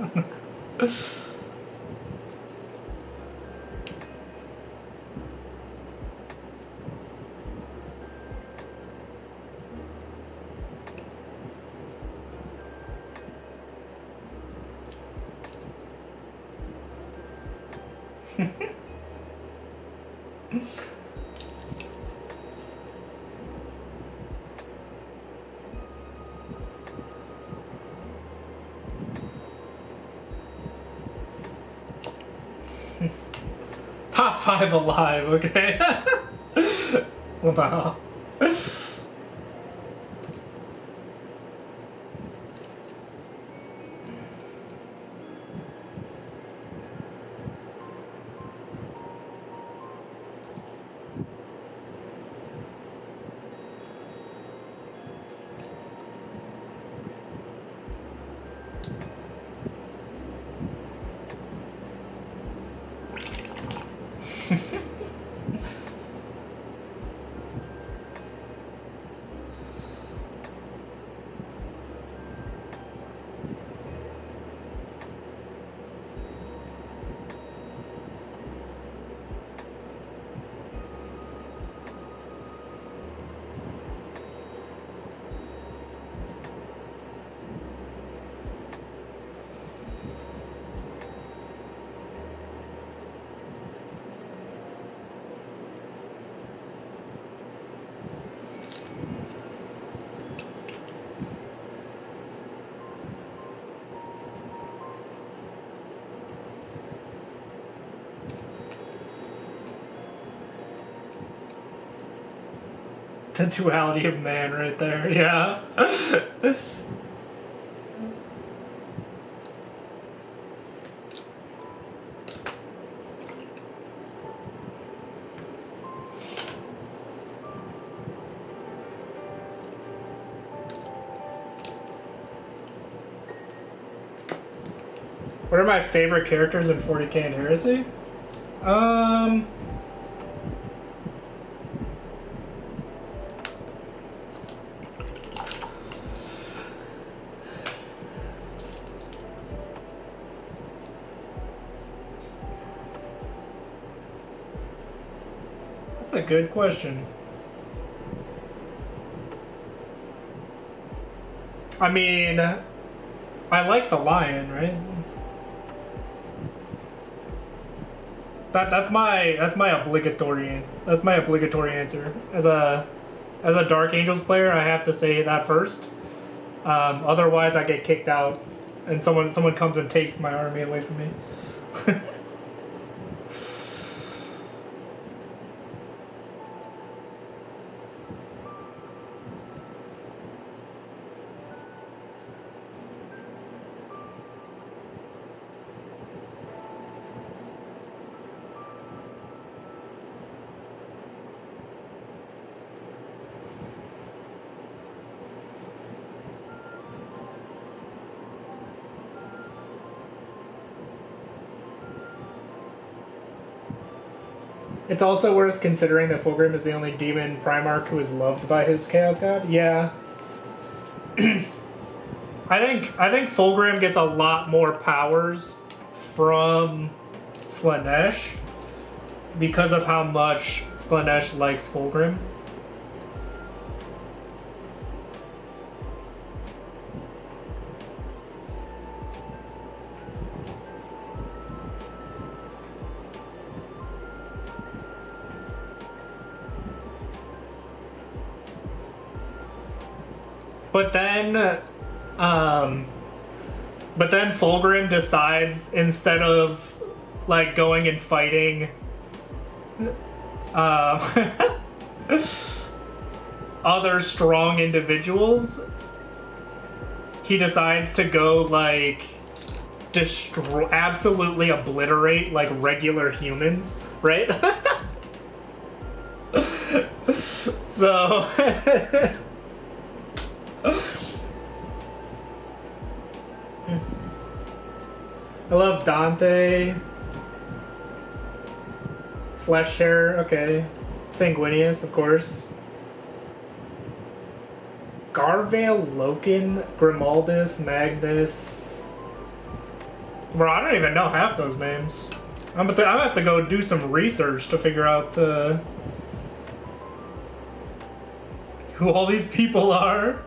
Top 5 alive, okay? Wow. The duality of man right there, yeah. What are my favorite characters in 40K and Heresy? That's a good question. I mean, I like the lion, right? That's my obligatory answer. As a Dark Angels player, I have to say that first. Otherwise, I get kicked out, and someone comes and takes my army away from me. It's also worth considering that Fulgrim is the only demon Primarch who is loved by his Chaos God. Yeah. I think Fulgrim gets a lot more powers from Slaanesh because of how much Slaanesh likes Fulgrim. But then Fulgrim decides, instead of like going and fighting other strong individuals, he decides to go like destroy, absolutely obliterate like regular humans, right? So I love Dante. Flesh Hair, okay. Sanguinius, of course. Garvale, Loken, Grimaldus, Magnus. Bro, I don't even know half those names. I'm gonna have to go do some research to figure out who all these people are.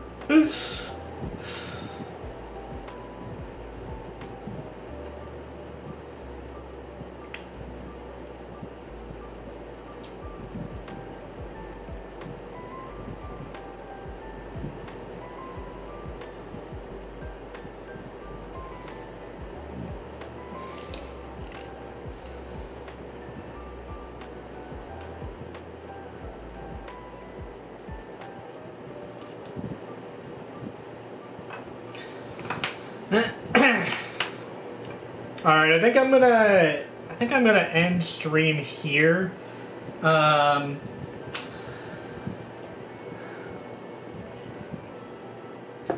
Alright, I think I'm gonna end stream here.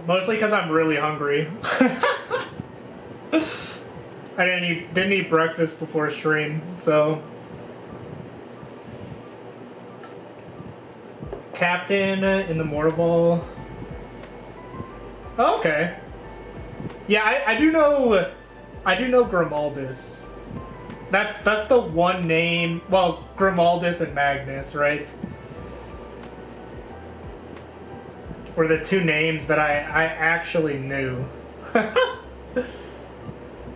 Mostly because I'm really hungry. I didn't eat breakfast before stream, so. Captain in the Mortal Ball. Oh, okay. Yeah, I do know Grimaldus. That's the one name. Well, Grimaldus and Magnus, right? Were the two names that I actually knew.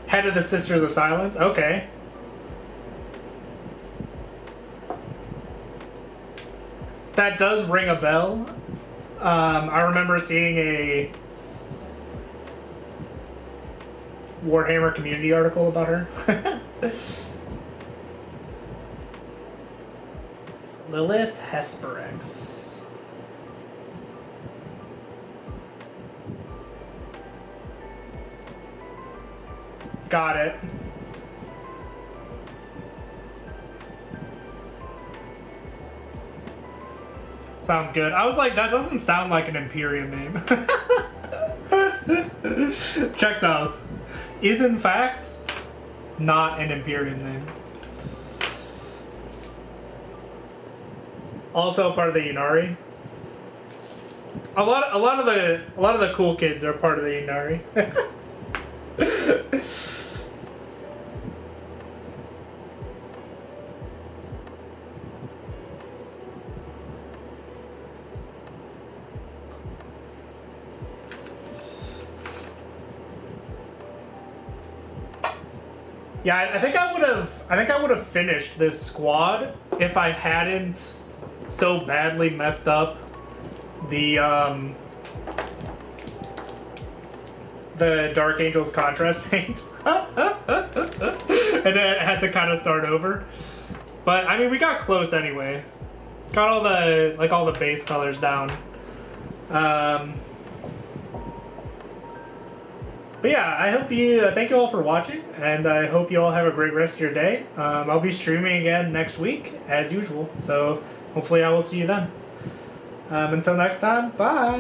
Head of the Sisters of Silence? Okay. That does ring a bell. I remember seeing a Warhammer community article about her. Lilith Hesperex. Got it. Sounds good. I was like, that doesn't sound like an Imperium name. Checks out. Is in fact not an Imperium name. Also part of the Ynnari. A lot of the cool kids are part of the Ynnari. Yeah, I think I would have finished this squad if I hadn't so badly messed up the Dark Angels contrast paint. And then I had to kind of start over. But I mean, we got close anyway. Got all the base colors down. But yeah, I hope thank you all for watching, and I hope you all have a great rest of your day. I'll be streaming again next week, as usual, so hopefully I will see you then. Until next time, bye!